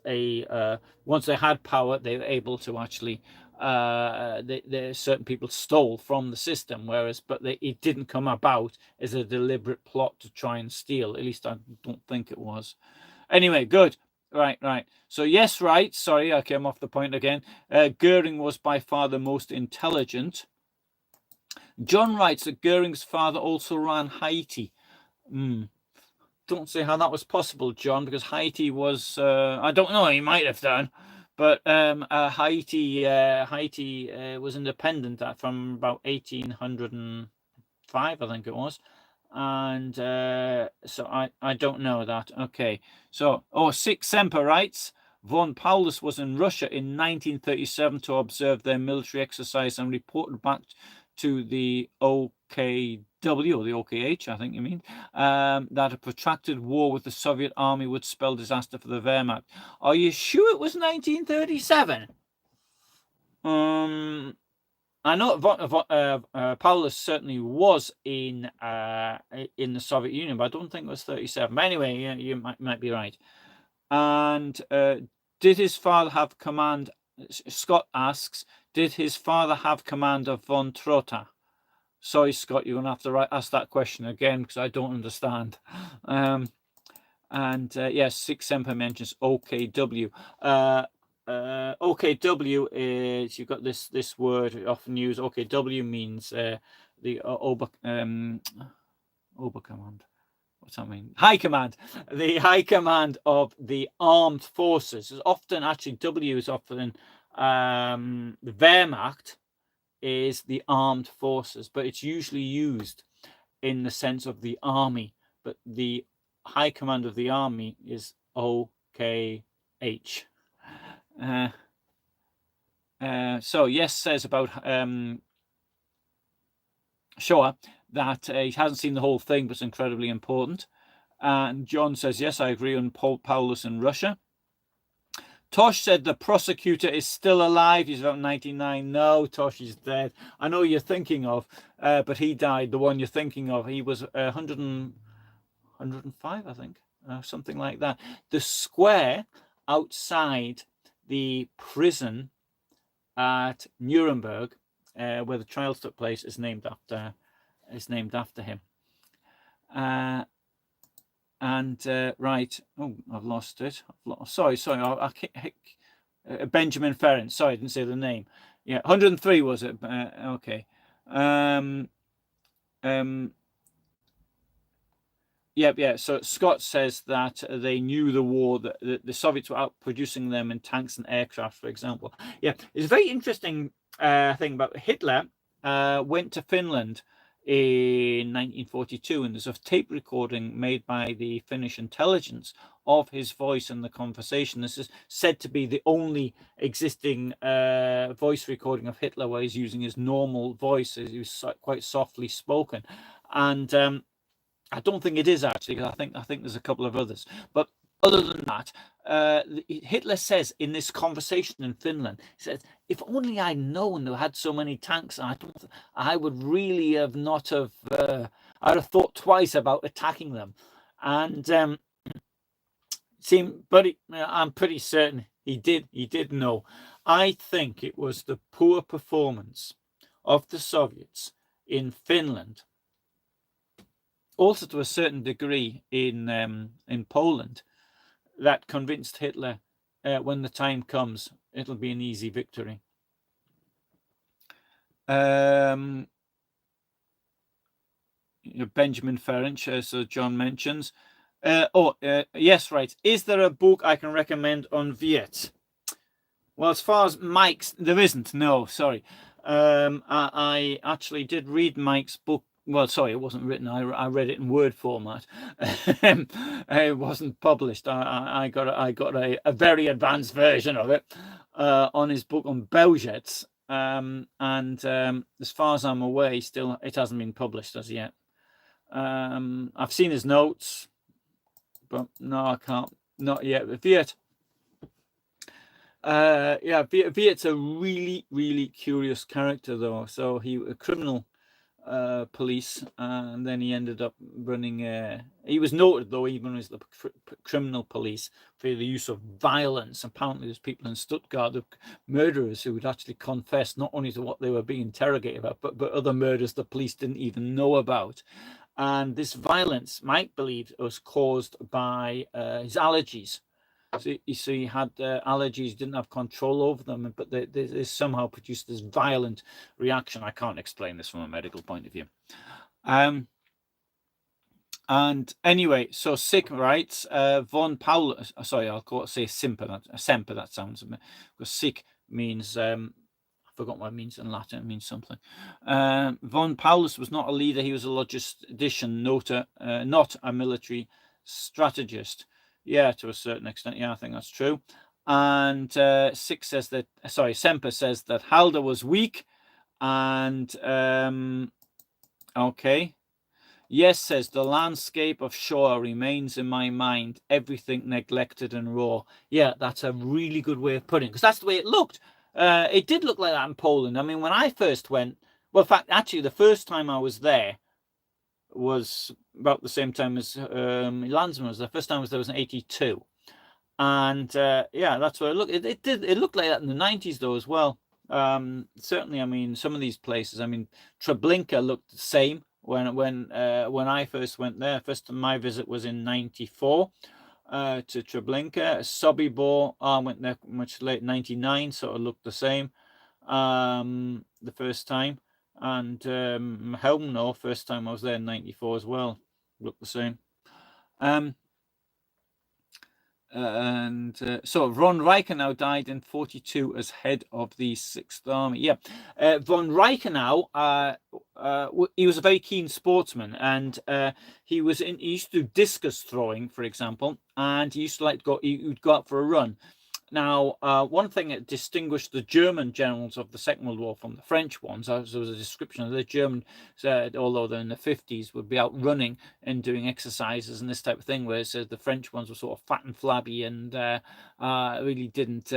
once they had power, they were able to actually certain people stole from the system, but it didn't come about as a deliberate plot to try and steal. At least I don't think it was. Anyway, good. Right. So yes, right. Sorry, I came off the point again. Goering was by far the most intelligent. John writes that Goering's father also ran Haiti. Don't say how that was possible, John, because Haiti was, I don't know, he might have done. But Haiti was independent from about 1805, I think it was. And so I don't know that. Okay. So, Sic Semper writes, Von Paulus was in Russia in 1937 to observe their military exercise and reported back to the OKW, or the OKH, I think you mean, that a protracted war with the Soviet army would spell disaster for the Wehrmacht. Are you sure it was 1937? I know Paulus certainly was in the Soviet Union, but I don't think it was 37. But anyway, yeah, you might be right. And did his father have command? Scott asks, did his father have command of von Trotta? Sorry, Scott, you're going to have to ask that question again because I don't understand. Yes, Sic Semper mentions OKW. OKW is, you've got this word often used. OKW means the Oberkommand. What's that mean? High Command. The High Command of the Armed Forces. Is often, actually, W is often the Wehrmacht is the armed forces, but it's usually used in the sense of the army. But the High Command of the army is OKW. KH. So yes says about Shoah that he hasn't seen the whole thing, but it's incredibly important. And John says, yes, I agree on Paulus in Russia. Tosh said the prosecutor is still alive. He's about 99. No, Tosh is dead. I know you're thinking of, but he died. The one you're thinking of, he was 105, I think, something like that. The square outside the prison at Nuremberg, where the trials took place, is named after him. Right. Oh, I've lost it. Sorry. Benjamin Ferencz. Sorry, I didn't say the name. Yeah, 103 was it? Okay. Yeah. So Scott says that they knew the war, that the Soviets were out producing them in tanks and aircraft, for example. Yeah, it's a very interesting thing about Hitler. Went to Finland in 1942, and there's a tape recording made by the Finnish intelligence of his voice in the conversation. This is said to be the only existing voice recording of Hitler where he's using his normal voice. He was quite softly spoken, and I don't think it is actually, because I think there's a couple of others. But other than that, Hitler says in this conversation in Finland, he says, if only I'd known they had so many tanks, I would really have not have, I'd have thought twice about attacking them. And I'm pretty certain he did know. I think it was the poor performance of the Soviets in Finland, also to a certain degree in Poland, that convinced Hitler when the time comes, it'll be an easy victory. Benjamin Ferencz, so John mentions. Yes, right. Is there a book I can recommend on Viet? Well, as far as Mike's, there isn't. No, sorry. I actually did read Mike's book. Well, sorry, it wasn't written. I read it in Word format. It wasn't published. I got a very advanced version of it on his book on Belzets. As far as I'm aware, still it hasn't been published as yet. I've seen his notes, but no, I can't. Not yet. Viet. Viet's a really, really curious character, though. So he a criminal police, and then he ended up running. He was noted, though, even as the criminal police, for the use of violence. Apparently, there's people in Stuttgart, murderers, who would actually confess not only to what they were being interrogated about, but other murders the police didn't even know about. And this violence, Mike believed, was caused by his allergies. So he had allergies, didn't have control over them, but they somehow produced this violent reaction. I can't explain this from a medical point of view. And anyway, so Sick writes, von Paulus, sorry, I'll say Semper, that sounds, because Sick means, I forgot what it means in Latin, it means something. Von Paulus was not a leader, he was a logistician, not a military strategist. Yeah, to a certain extent. Yeah, I think that's true. And Semper says that Halder was weak. And okay. Yes, says the landscape of Shoah remains in my mind, everything neglected and raw. Yeah, that's a really good way of putting it, because that's the way it looked. It did look like that in Poland. I mean, when I first went, well, in fact, actually, the first time I was there was about the same time as Landsman was. The first time there was in 82, and that's what it looked. It looked like that in the 90s though as well. Certainly, I mean, some of these places. I mean, Treblinka looked the same when I first went there. First, my visit was in 94 to Treblinka. Sobibor, I went there much late 99, so it looked the same the first time. And Helmno, first time I was there in 94 as well, looked the same. So von Reichenau died in 42 as head of the 6th Army. Yeah, von Reichenau, he was a very keen sportsman, and he used to do discus throwing, for example, and he used to like to go. He would go out for a run. Now, one thing that distinguished the German generals of the Second World War from the French ones, there was a description of the German, although they're in the 50s, would be out running and doing exercises and this type of thing, whereas the French ones were sort of fat and flabby and really didn't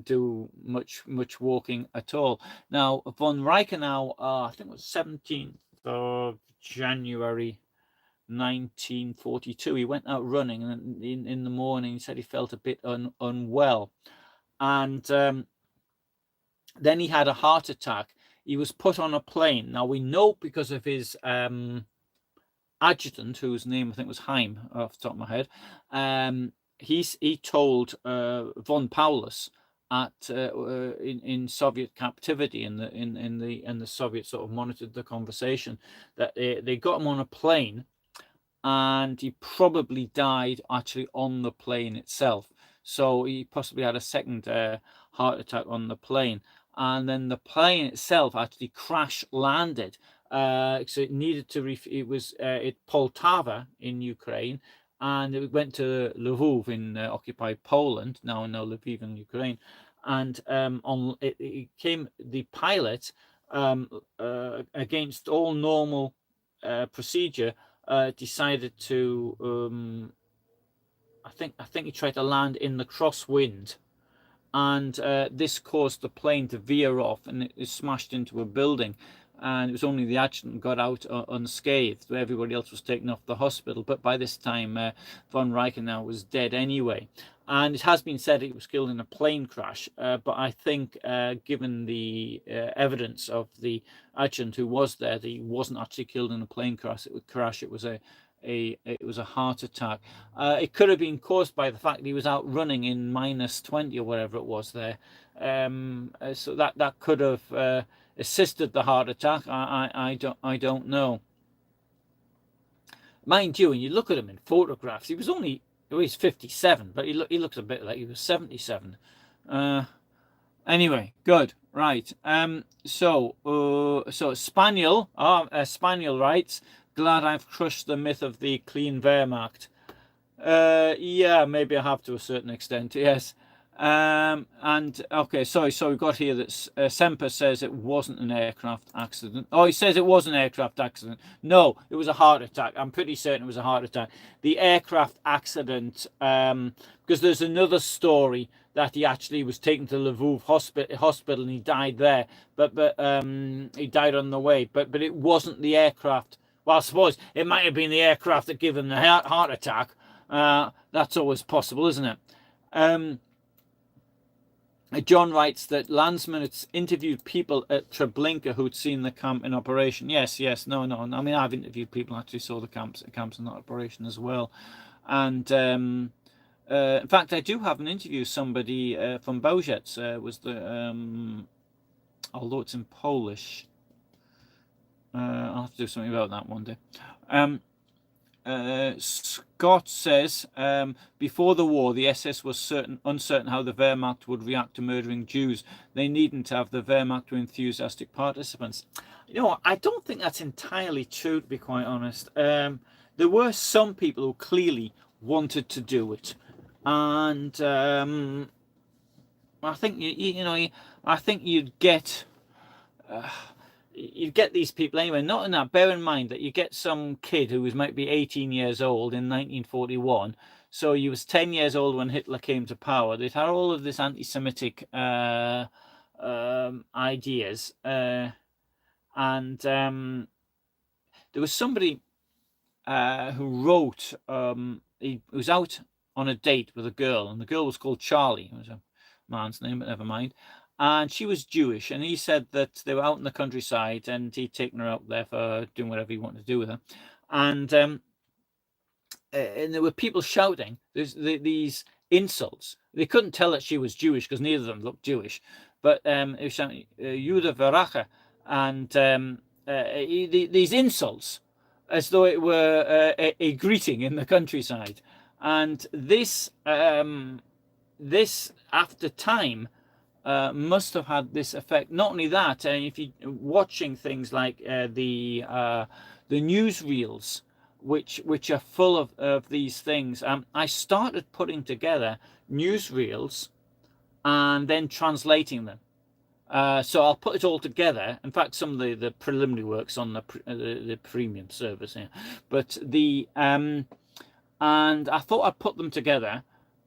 do much walking at all. Now, von Reichenau, I think it was 17th of January 1942, he went out running, and in the morning he said he felt a bit unwell, and then he had a heart attack. He was put on a plane. Now we know, because of his adjutant, whose name I think was Heim, off the top of my head, he told von Paulus in Soviet captivity, and the Soviets sort of monitored the conversation, that they got him on a plane, and he probably died actually on the plane itself. So he possibly had a second heart attack on the plane, and then the plane itself actually crash landed. So it needed to. It was at Poltava in Ukraine, and it went to Lviv in occupied Poland. Now Lviv in Ukraine, and it came the pilot, against all normal procedure, decided to I think he tried to land in the crosswind, and this caused the plane to veer off, and it smashed into a building, and it was only the adjutant who got out unscathed. Everybody else was taken off the hospital, but by this time von Reichenau was dead anyway. And it has been said he was killed in a plane crash, but I think given the evidence of the adjutant who was there, that he wasn't actually killed in a plane crash. It was a heart attack. It could have been caused by the fact that he was out running in -20 or whatever it was there. So that could have assisted the heart attack. I don't know. Mind you, when you look at him in photographs, he's 57, but he looks a bit like he was 77. Anyway, good, right. So Spaniel writes, "Glad I've crushed the myth of the clean Wehrmacht." Yeah, maybe I have to a certain extent. Yes. And okay, sorry. So we got here that Semper says it wasn't an aircraft accident. Oh, he says it was an aircraft accident. No, it was a heart attack. I'm pretty certain it was a heart attack. The aircraft accident, because there's another story that he actually was taken to Lviv hospital and he died there, but he died on the way. But it wasn't the aircraft. Well, I suppose it might have been the aircraft that gave him the heart attack. That's always possible, isn't it? John writes that Landsman had interviewed people at Treblinka who'd seen the camp in operation. Yes, no. I mean, I've interviewed people who actually saw the camps in operation as well. And in fact, I do have an interview with somebody from Beaujets. Was the although it's in Polish. I'll have to do something about that one day. Scott says, before the war, the SS was uncertain how the Wehrmacht would react to murdering Jews. They needn't have the Wehrmacht were enthusiastic participants. You know, I don't think that's entirely true, to be quite honest. There were some people who clearly wanted to do it, and I think I think you'd get these people anyway. Not in that. Bear in mind that you get some kid who might be 18 years old in 1941. So he was 10 years old when Hitler came to power. They'd had all of this anti-Semitic ideas, and there was somebody who wrote. He was out on a date with a girl, and the girl was called Charlie. It was a man's name, but never mind. And she was Jewish, and he said that they were out in the countryside, and he'd taken her out there for doing whatever he wanted to do with her. And there were people shouting these insults. They couldn't tell that she was Jewish because neither of them looked Jewish. But it was shouting, Juda Veracha, and these insults, as though it were a greeting in the countryside. And this after time must have had this effect. Not only that, if you watching things like the newsreels, which are full of these things, I started putting together newsreels and then translating them. So I'll put it all together. In fact, some of the preliminary works on the premium service here, but and I thought I'd put them together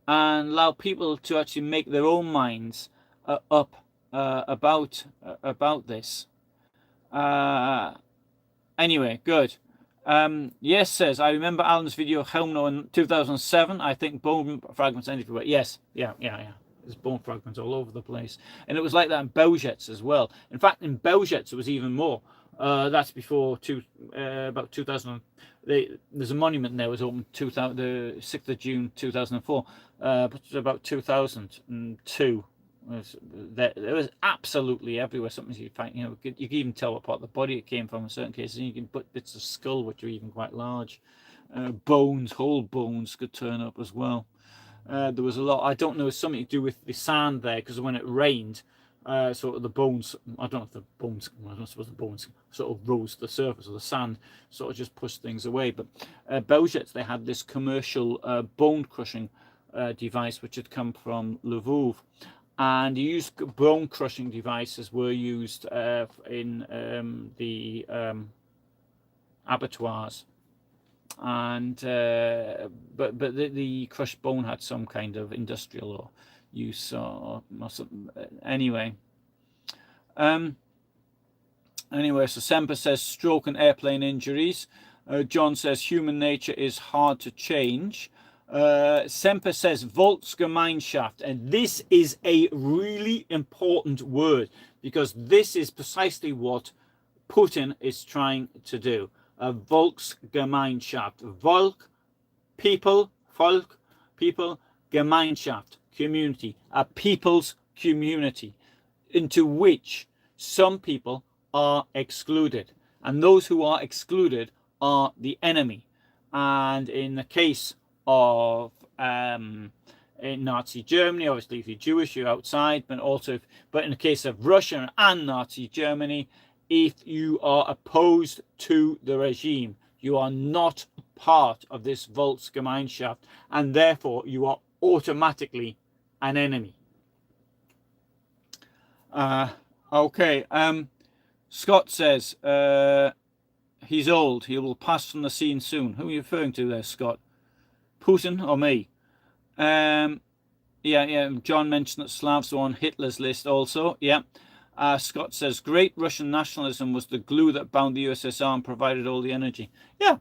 and allow people to actually make their own minds up about this. Anyway, good. Yes, says, I remember Alan's video Helmno in 2007. I think bone fragments everywhere. Yes, yeah. There's bone fragments all over the place. And it was like that in Belzec as well. In fact, in Belzec, it was even more. That's before about 2000. There's a monument there was opened the 6th of June 2004. But about 2002. It was absolutely everywhere. Something you find, you can even tell what part of the body it came from in certain cases. And you can put bits of skull, which are even quite large. Bones, whole bones could turn up as well. There was a lot. I don't know, it's something to do with the sand there, because when it rained, sort of the bones. I don't know if the bones. I don't suppose the bones sort of rose to the surface, or the sand sort of just pushed things away. But Belzec, they had this commercial bone crushing device which had come from Lviv. And bone crushing devices were used in the abattoirs, and but the crushed bone had some kind of industrial or use or something. Anyway, so Semper says stroke and airplane injuries. John says human nature is hard to change. Semper says Volksgemeinschaft, and this is a really important word, because this is precisely what Putin is trying to do. A Volksgemeinschaft. Volk, people, Gemeinschaft, community, a people's community, into which some people are excluded, and those who are excluded are the enemy. And in the case of in Nazi Germany, obviously if you're Jewish, you're outside, but in the case of Russia and Nazi Germany, if you are opposed to the regime, you are not part of this Volksgemeinschaft, and therefore you are automatically an enemy. Okay. Scott says he's old. He will pass from the scene soon. Who are you referring to there, Scott? Putin or me? Yeah. John mentioned that Slavs were on Hitler's list also. Yeah. Scott says great Russian nationalism was the glue that bound the USSR and provided all the energy. Yeah.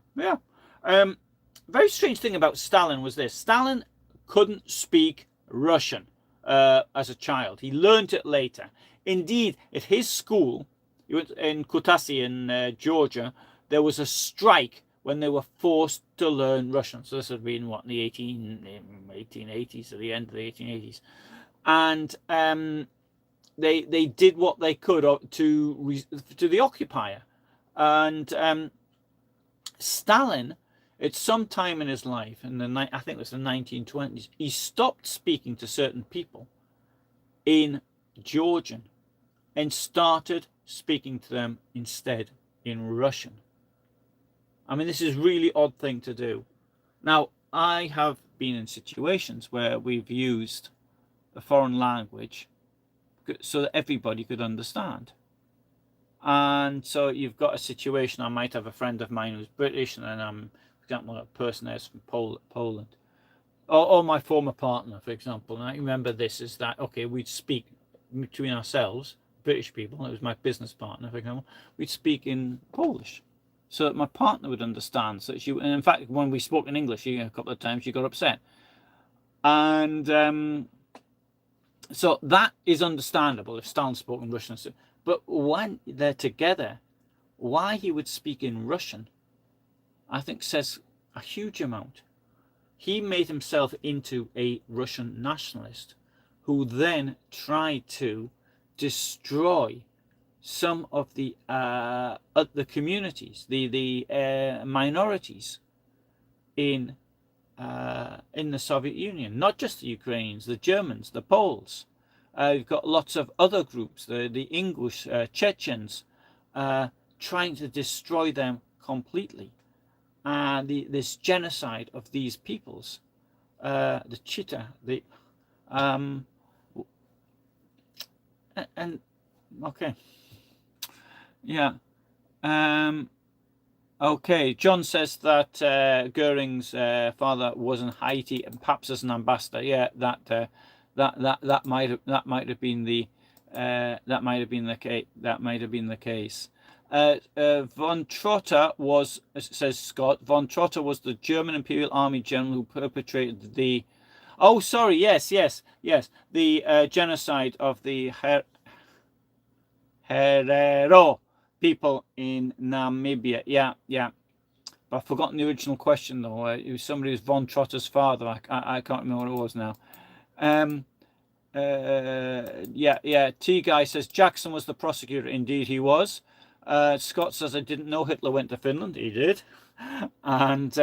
Very strange thing about Stalin was this. Stalin couldn't speak Russian as a child. He learned it later. Indeed, at his school, he went in Kutaisi in Georgia, there was a strike when they were forced to learn Russian. So this had been, what, in the 1880s, at the end of the 1880s. And they did what they could to the occupier. And Stalin, at some time in his life, I think it was the 1920s, he stopped speaking to certain people in Georgian and started speaking to them instead in Russian. I mean, this is a really odd thing to do. Now, I have been in situations where we've used a foreign language so that everybody could understand. And so you've got a situation, I might have a friend of mine who's British, and then for example, a person is from Poland. Or my former partner, for example. And I remember this is that, okay, we'd speak between ourselves, British people, it was my business partner, for example, we'd speak in Polish so that my and would understand. So and in fact, when we spoke in English, a couple of times, she got upset. And so that is understandable if Stalin spoke in Russian. But when they're together, why he would speak in Russian, I think says a huge amount. He made himself into a Russian nationalist who then tried to destroy some of the communities, the minorities in in the Soviet Union, not just the Ukrainians, the Germans, the Poles. You've got lots of other groups, the English, Chechens, trying to destroy them completely. And this genocide of these peoples, the Chita, and okay, yeah. Okay, John says that Goering's father was in Haiti and perhaps as an ambassador. Yeah, that might have been the case. That might have been the case. Von Trotter was, says Scott. Von Trotter was the German Imperial Army general who perpetrated the. Oh, sorry. Yes. The genocide of the Herero people in Namibia. Yeah. But I've forgotten the original question though. It was somebody who's Von Trotter's father. I can't remember what it was now. T guy says Jackson was the prosecutor. Indeed, he was. Scott says I didn't know Hitler went to Finland. He did. And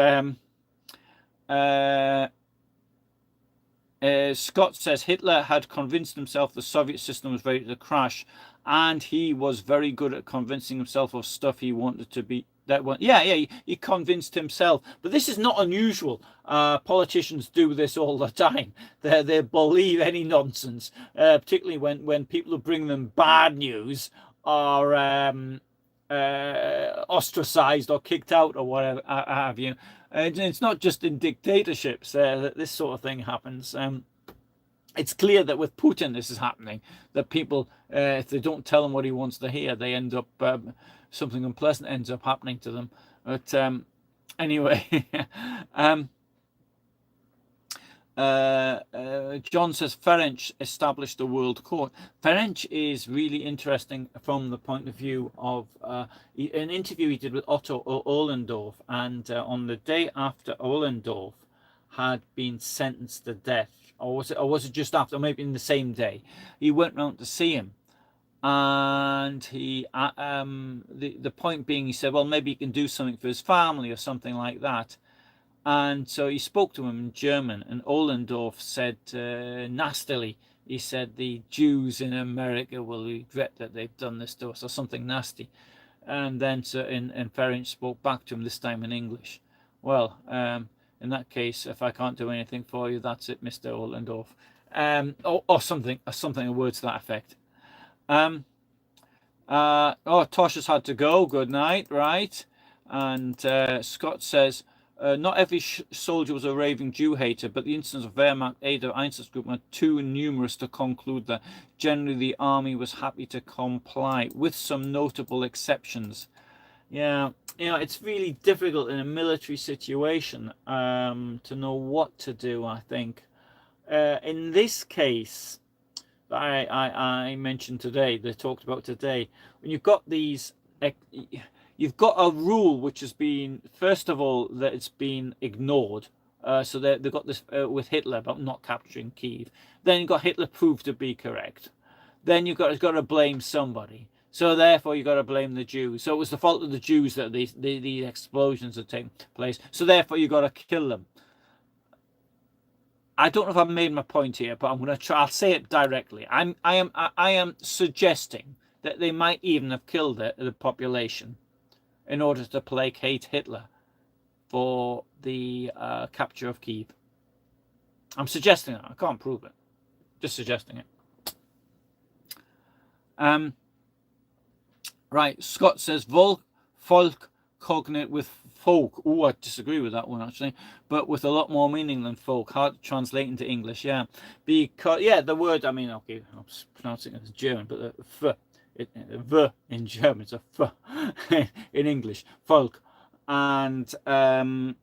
Scott says Hitler had convinced himself the Soviet system was ready to crash, and he was very good at convincing himself of stuff he wanted to be. He convinced himself. But this is not unusual. Politicians do this all the time. They believe any nonsense, particularly when people who bring them bad news are ostracized or kicked out or whatever have you. It's not just in dictatorships that this sort of thing happens. It's clear that with Putin this is happening, that people, if they don't tell him what he wants to hear, they end up, something unpleasant ends up happening to them. But anyway, John says Ferenc established the world court. Ferenc is really interesting from the point of view of an interview he did with Otto Ohlendorf, and on the day after Ohlendorf had been sentenced to death, or was it just after, or maybe in the same day, he went round to see him, and he the point being, he said, well, maybe he can do something for his family or something like that. And so he spoke to him in German, and Ohlendorf said nastily, he said, the Jews in America will regret that they've done this to us, or something nasty. And then and Ferenc spoke back to him, this time in English. Well, in that case, if I can't do anything for you, that's it, Mr. Ohlendorf. Or something, a word to that effect. Tosh has had to go, good night, right? And Scott says, not every soldier was a raving Jew hater, but the instances of Wehrmacht, Ada, Einsatzgruppen were too numerous to conclude that generally the army was happy to comply, with some notable exceptions. Yeah, it's really difficult in a military situation to know what to do, I think. In this case, I mentioned today, they talked about today, when you've got these, you've got a rule which has been, first of all, that it's been ignored. So they've got this with Hitler about not capturing Kyiv. Then you've got Hitler proved to be correct. Then you've got to blame somebody. So therefore you've got to blame the Jews. So it was the fault of the Jews that these explosions had taken place. So therefore you've got to kill them. I don't know if I've made my point here, but I'm going to try. I'll say it directly. I am suggesting that they might even have killed the population in order to placate Hitler for the capture of Kyiv. I'm suggesting it. I can't prove it. Just suggesting it. Right. Scott says folk cognate with folk. Oh, I disagree with that one actually, but with a lot more meaning than folk. Hard to translate into English. Yeah, because the word. I mean, okay, I'm pronouncing it as German, but the v in German, it's a f in English, folk, and but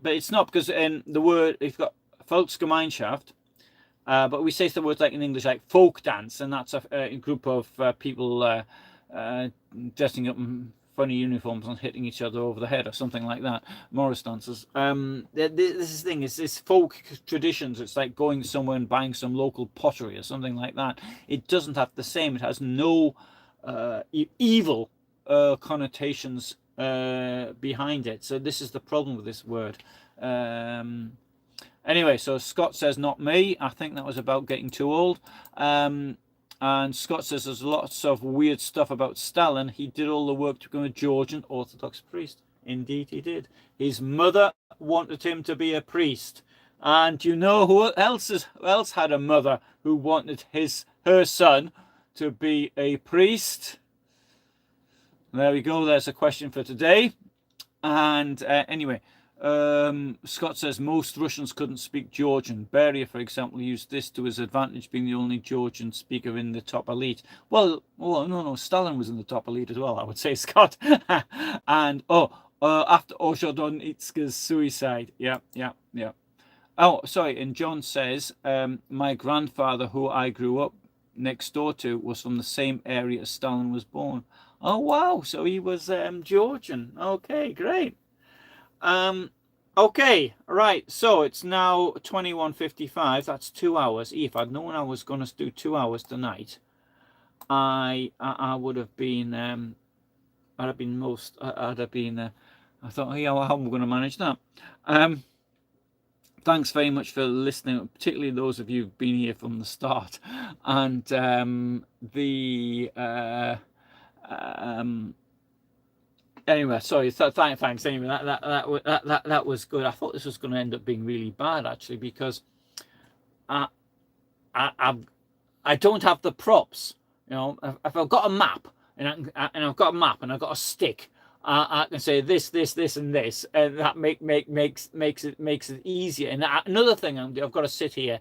it's not, because in the word you've got Volksgemeinschaft, but we say the words like in English, like folk dance, and that's a group of people dressing up in funny uniforms and hitting each other over the head or something like that. Morris dancers. This thing is this folk traditions. It's like going somewhere and buying some local pottery or something like that. It doesn't have the same. It has no evil connotations behind it. So this is the problem with this word. Anyway, so Scott says, not me. I think that was about getting too old. And Scott says there's lots of weird stuff about Stalin. He did all the work to become a Georgian Orthodox priest. Indeed, he did. His mother wanted him to be a priest. And you know who else had a mother who wanted her son to be a priest? There we go. There's a question for today. And anyway, Scott says most Russians couldn't speak Georgian. Beria, for example, used this to his advantage, being the only Georgian speaker in the top elite. Well, no, Stalin was in the top elite as well, I would say, Scott. And after Oshodonitska's suicide, yeah. Oh, sorry. And John says my grandfather, who I grew up next door to, was from the same area as Stalin was born. Oh wow! So he was Georgian. Okay, great. Okay, right. So it's now 21:55. That's 2 hours. If I'd known I was going to do 2 hours tonight, I would have been. I thought, oh, yeah, well, how am I going to manage that? Thanks very much for listening, particularly those of you who've been here from the start. And anyway, sorry. Thanks. Anyway, that was good. I thought this was going to end up being really bad, actually, because I don't have the props. You know, if I've got a map and I've got a stick, I can say this, and this, and that makes it easier. And another thing, I've got to sit here,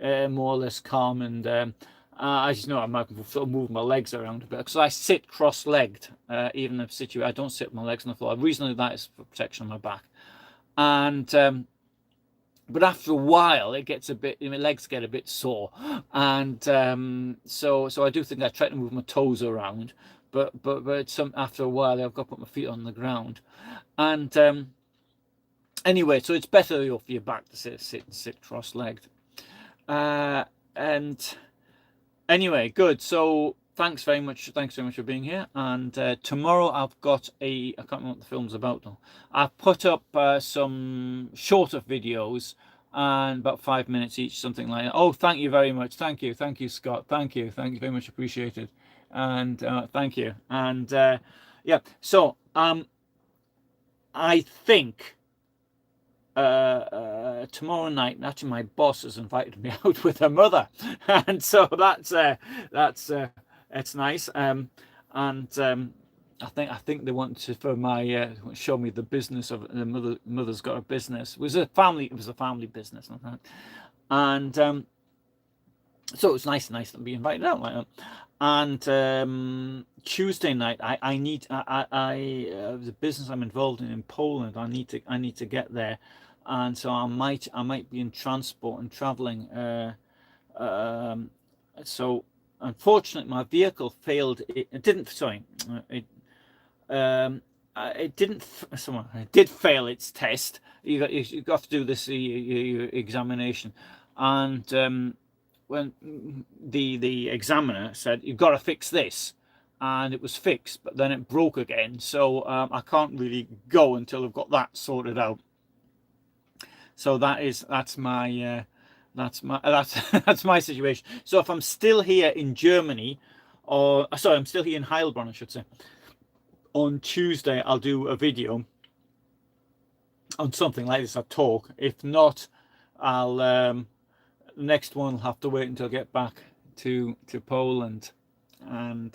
more or less calm, and I just know I'm not going to sort of move my legs around a bit because I sit cross-legged, even if I don't sit with my legs on the floor. Reasonably, that is for protection on my back, and but after a while, it gets a bit. My legs get a bit sore, and so I do think I try to move my toes around. But after a while, I've got to put my feet on the ground, and anyway, so it's better off your back to sit cross-legged, and anyway, good. So thanks very much for being here. And tomorrow I've got I can't remember what the film's about though. I've put up some shorter videos, and about 5 minutes each, something like that. Oh, thank you very much. Thank you, Scott. Thank you very much appreciated. And thank you. And yeah, so I think tomorrow night, actually my boss has invited me out with her mother, and so that's nice. And I think they want to show me the business of the mother's got a business. It was a family business, and so it was nice to be invited out like that. And Tuesday night, I need the business I'm involved in Poland. I need to get there, and so I might be in transport and traveling. So unfortunately, my vehicle failed. It didn't. Sorry, it did fail its test. You got to do this your examination, and when the examiner said you've got to fix this, and it was fixed, but then it broke again. So I can't really go until I've got that sorted out. So that's my situation. So if I'm still here in Germany, I'm still here in Heilbronn, I should say, on Tuesday I'll do a video on something like this. I'll talk. If not, I'll next one will have to wait until I get back to Poland. And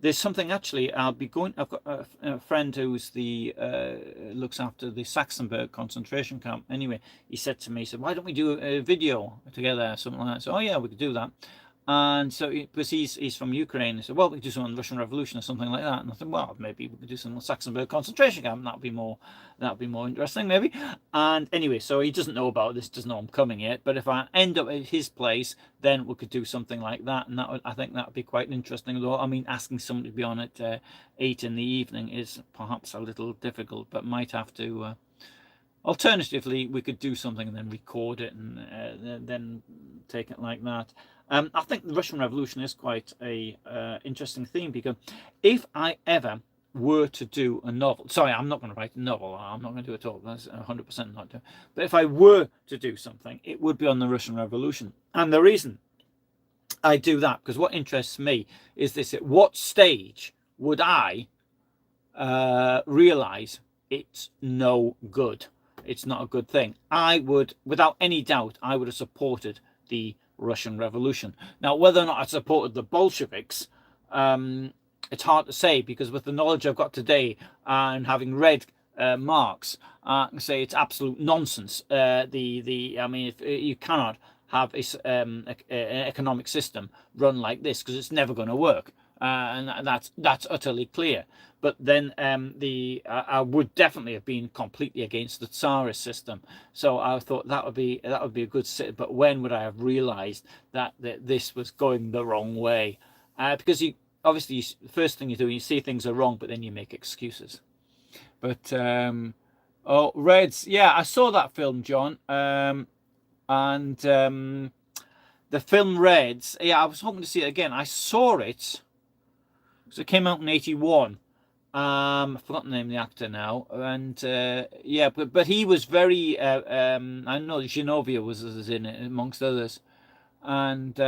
there's something actually I'll be going. I've got a friend who's looks after the Sachsenberg concentration camp. Anyway, he said to me, why don't we do a video together, something like that. So, oh yeah, we could do that. And so, because he's from Ukraine, he said, well, we could do something on the Russian Revolution or something like that. And I thought, well, maybe we could do something on Sachsenberg concentration camp. That'd be more interesting, maybe. And anyway, so he doesn't know about this, doesn't know I'm coming yet. But if I end up at his place, then we could do something like that, and I think that would be quite interesting. Though I mean, asking somebody to be on at 8 in the evening is perhaps a little difficult, but might have to. Alternatively, we could do something and then record it and then take it like that. I think the Russian Revolution is quite a interesting theme, because if I ever were to do a novel, sorry, I'm not going to write a novel. I'm not going to do it at all. That's 100% not doing. But if I were to do something, it would be on the Russian Revolution. And the reason I do that, because what interests me is this: at what stage would I realize it's no good? It's not a good thing. I would, without any doubt, I would have supported the Russian Revolution. Now, whether or not I supported the Bolsheviks, it's hard to say, because with the knowledge I've got today and having read Marx, I can say it's absolute nonsense. I mean, if you cannot have an economic system run like this, because it's never going to work, and that's utterly clear. But then I would definitely have been completely against the Tsarist system. So I thought that would be a good sit. But when would I have realised that this was going the wrong way? Because obviously the first thing you do, you see things are wrong, but then you make excuses. But Reds, yeah, I saw that film, John. And the film Reds, yeah, I was hoping to see it again. I saw it because it came out in '81. I've forgotten the name of the actor now, and yeah, but he was very. I know Genovia was in it amongst others, and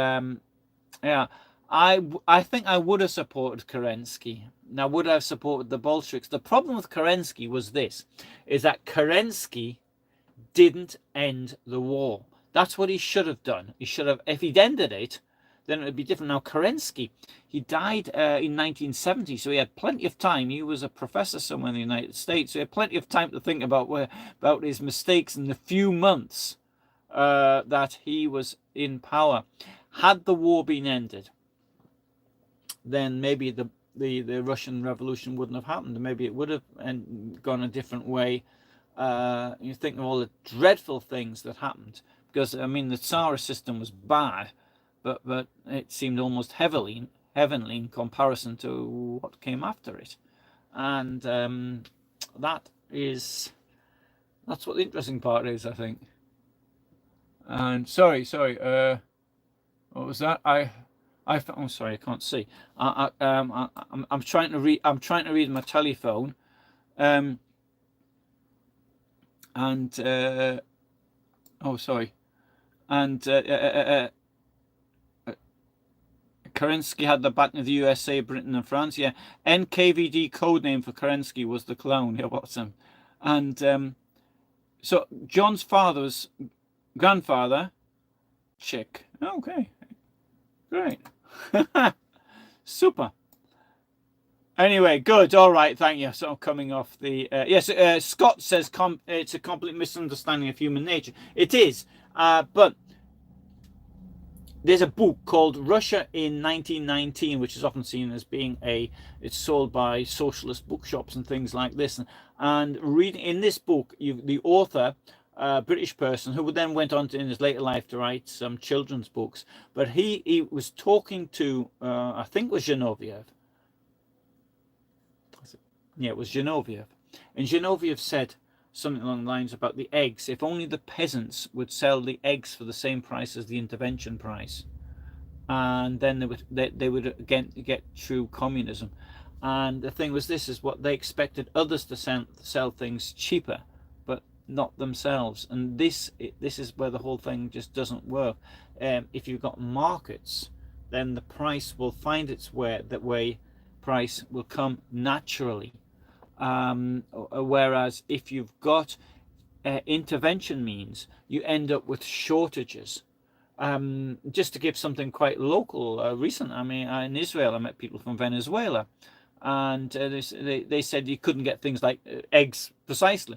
yeah, I think I would have supported Kerensky. Now, would I have supported the Bolsheviks? The problem with Kerensky was this: is that Kerensky didn't end the war. That's what he should have done. He should have, if he'd ended it, then it would be different. Now, Kerensky, he died in 1970, so he had plenty of time. He was a professor somewhere in the United States, so he had plenty of time to think about his mistakes in the few months that he was in power. Had the war been ended, then maybe the Russian Revolution wouldn't have happened. Maybe it would have gone a different way. You think of all the dreadful things that happened, because I mean the Tsarist system was bad, but it seemed almost heavenly in comparison to what came after it, and that's what the interesting part is, I think. And sorry, what was that? I'm sorry, I can't see. I'm trying to read. I'm trying to read my telephone. And oh, sorry. And Kerensky had the backing of the USA, Britain, and France. Yeah, NKVD codename for Kerensky was the clown. Yeah, what's him? And so John's grandfather, Czech. Okay, great, super. Anyway, good. All right, thank you. So coming off the yes, Scott says it's a complete misunderstanding of human nature. It is, but there's a book called Russia in 1919, which is often seen as being it's sold by socialist bookshops and things like this. And reading in this book, the author, British person who then went on in his later life to write some children's books, but he was talking to I think it was Genoviev. Yeah, it was Genoviev. And Genoviev said something along the lines about the eggs. If only the peasants would sell the eggs for the same price as the intervention price, and then they would again get true communism. And the thing was, this is what they expected others to sell things cheaper, but not themselves. And this is where the whole thing just doesn't work. If you've got markets, then the price will find its way. That way, price will come naturally. Whereas if you've got intervention means, you end up with shortages. Just to give something quite local, recent, I mean, in Israel, I met people from Venezuela, and they said you couldn't get things like eggs precisely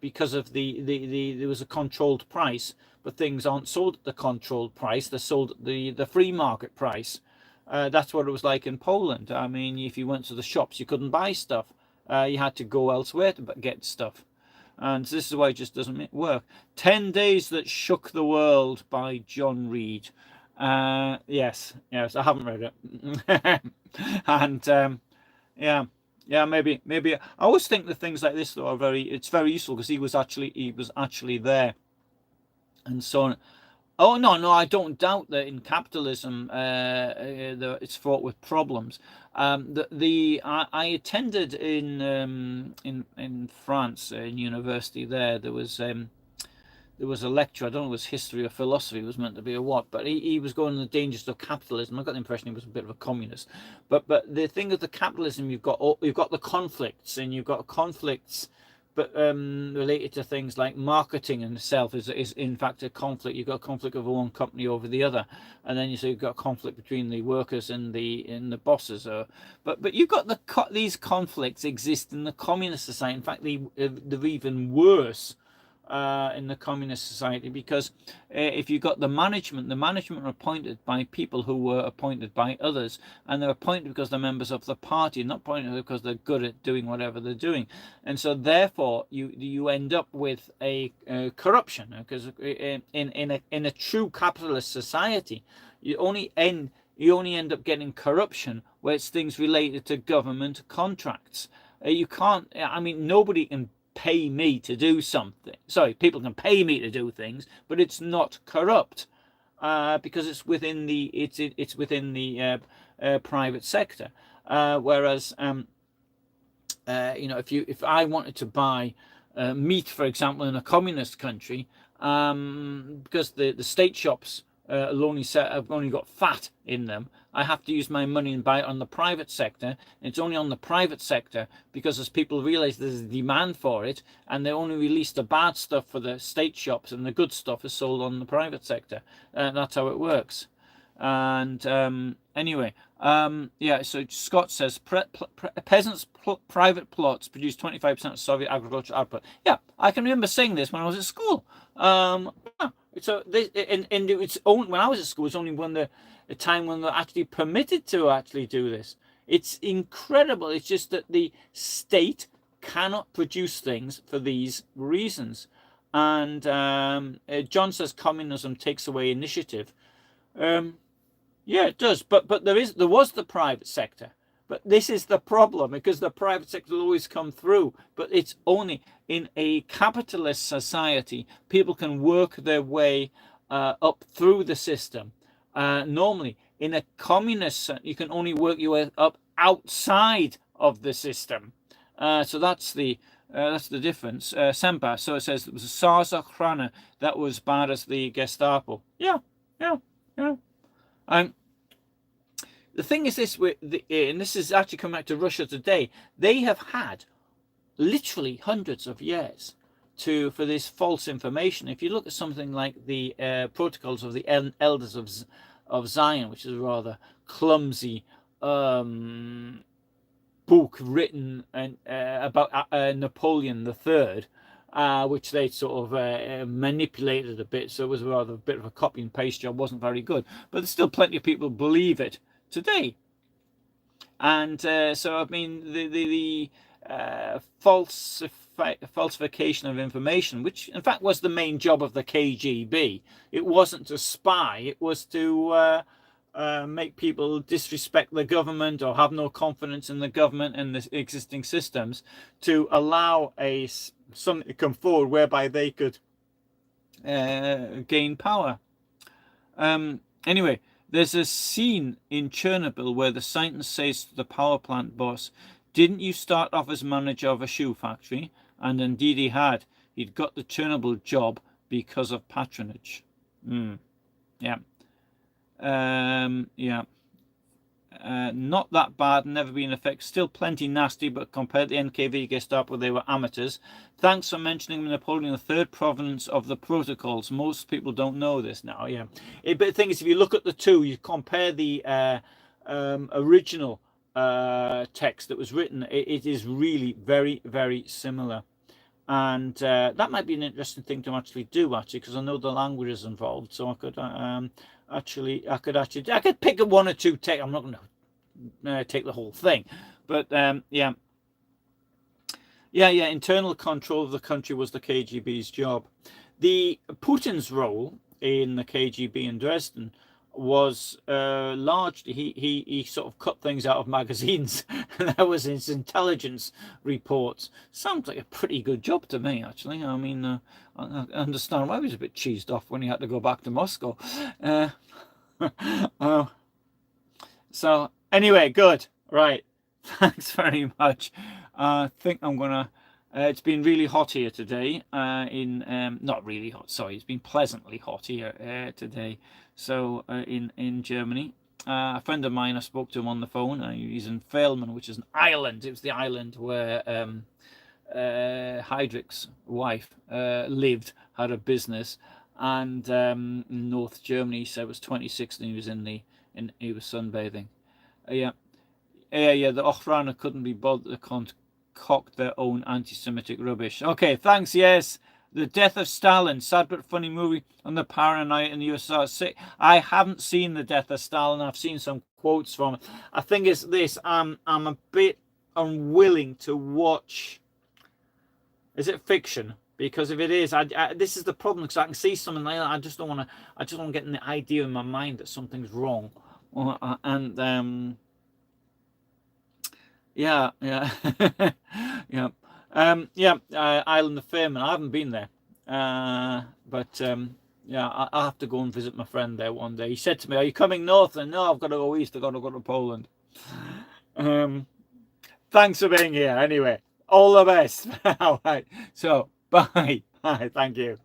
because of there was a controlled price, but things aren't sold at the controlled price; they're sold at the free market price. That's what it was like in Poland. I mean, if you went to the shops, you couldn't buy stuff. You had to go elsewhere to get stuff. And this is why it just doesn't work. 10 Days That Shook the World by John Reed. Yes, I haven't read it. And yeah, maybe. I always think that things like this though are it's very useful, because he was actually there, and so on. Oh no, no, I don't doubt that in capitalism, it's fraught with problems. I attended in France, in university there. There was a lecture. I don't know if it was history or philosophy. It was meant to be a what, but he was going on the dangers of capitalism. I got the impression he was a bit of a communist. But the thing of the capitalism, you've got the conflicts, and you've got conflicts, but related to things like marketing in itself is in fact a conflict. You've got a conflict of one company over the other, and then you've got a conflict between the workers and the bosses. But you've got these conflicts exist in the communist society. In fact, they're even worse in the communist society, because if you got the management are appointed by people who were appointed by others, and they're appointed because they're members of the party, not appointed because they're good at doing whatever they're doing. And so therefore you end up with a corruption, because in a true capitalist society you only end up getting corruption where it's things related to government contracts. You can't, I mean, nobody can pay me to do something. Sorry, people can pay me to do things, but it's not corrupt, because it's within the private sector. Whereas if I wanted to buy meat, for example, in a communist country, because the state shops have only got fat in them, I have to use my money and buy it on the private sector. It's only on the private sector because as people realize there's a demand for it, and they only release the bad stuff for the state shops, and the good stuff is sold on the private sector. That's how it works. And anyway, so Scott says peasants' private plots produce 25% of Soviet agricultural output. Yeah, I can remember saying this when I was at school. So this, and it's only when I was at school. It's only when the time when they're actually permitted to actually do this. It's incredible. It's just that the state cannot produce things for these reasons. And John says communism takes away initiative. Yeah, it does. But there was the private sector. But this is the problem, because the private sector will always come through. But it's only in a capitalist society, people can work their way up through the system. Normally, in a communist, you can only work your way up outside of the system. So that's the difference. Sempa, so it says it was a SARS Ochrana that was bad as the Gestapo. Yeah. The thing is this, and this is actually coming back to Russia today, they have had literally hundreds of years for this false information. If you look at something like the Protocols of the Elders of Zion, which is a rather clumsy book written about Napoleon III, which they sort of manipulated a bit, so it was rather a bit of a copy and paste job. Wasn't very good, but there's still plenty of people who believe it today. And so I mean the falsification of information, which in fact was the main job of the KGB. It wasn't to spy, it was to make people disrespect the government or have no confidence in the government and the existing systems, to allow something to come forward whereby they could gain power. Anyway, there's a scene in Chernobyl where the scientist says to the power plant boss, "Didn't you start off as manager of a shoe factory?" And indeed he had. He'd got the Chernobyl job because of patronage. Yeah. Not that bad, never been effective. Still plenty nasty, but compared to the NKV Gestapo, they were amateurs. Thanks for mentioning Napoleon III provenance of the protocols. Most people don't know this now. Yeah, but the thing is, if you look at the two, you compare the original text that was written, it is really very, very similar. And that might be an interesting thing to actually do, because I know the language is involved, so I could I could pick up one or two texts. I'm not going to take the whole thing, but internal control of the country was the KGB's job. The Putin's role in the KGB in Dresden was largely he sort of cut things out of magazines. And that was his intelligence reports. Sounds like a pretty good job to me, actually. I mean, I understand why he was a bit cheesed off when he had to go back to Moscow. So anyway, good. Right. Thanks very much. I think I'm gonna. It's been really hot here today. Not really hot. Sorry, it's been pleasantly hot here today. So in Germany, a friend of mine, I spoke to him on the phone. He's in Fellman, which is an island. It was the island where Heydrich's wife lived, had a business, and in North Germany. He said it was 26, and he was he was sunbathing. Yeah. The Ochrana couldn't be bothered to concoct their own anti-Semitic rubbish. Okay, thanks. Yes, The Death of Stalin, sad but funny movie on the paranoia in the USSR. I haven't seen The Death of Stalin. I've seen some quotes from it. I think it's this. I'm a bit unwilling to watch. Is it fiction? Because if it is, this is the problem. Because I can see something like that. I just don't want to. I just don't get the idea in my mind that something's wrong. Yeah. Yeah. Island of Fame, I haven't been there. But I'll have to go and visit my friend there one day. He said to me, "Are you coming north?" And no, I've got to go east. I've got to go to Poland. Thanks for being here. Anyway, all the best. All right. So, bye. Bye. Thank you.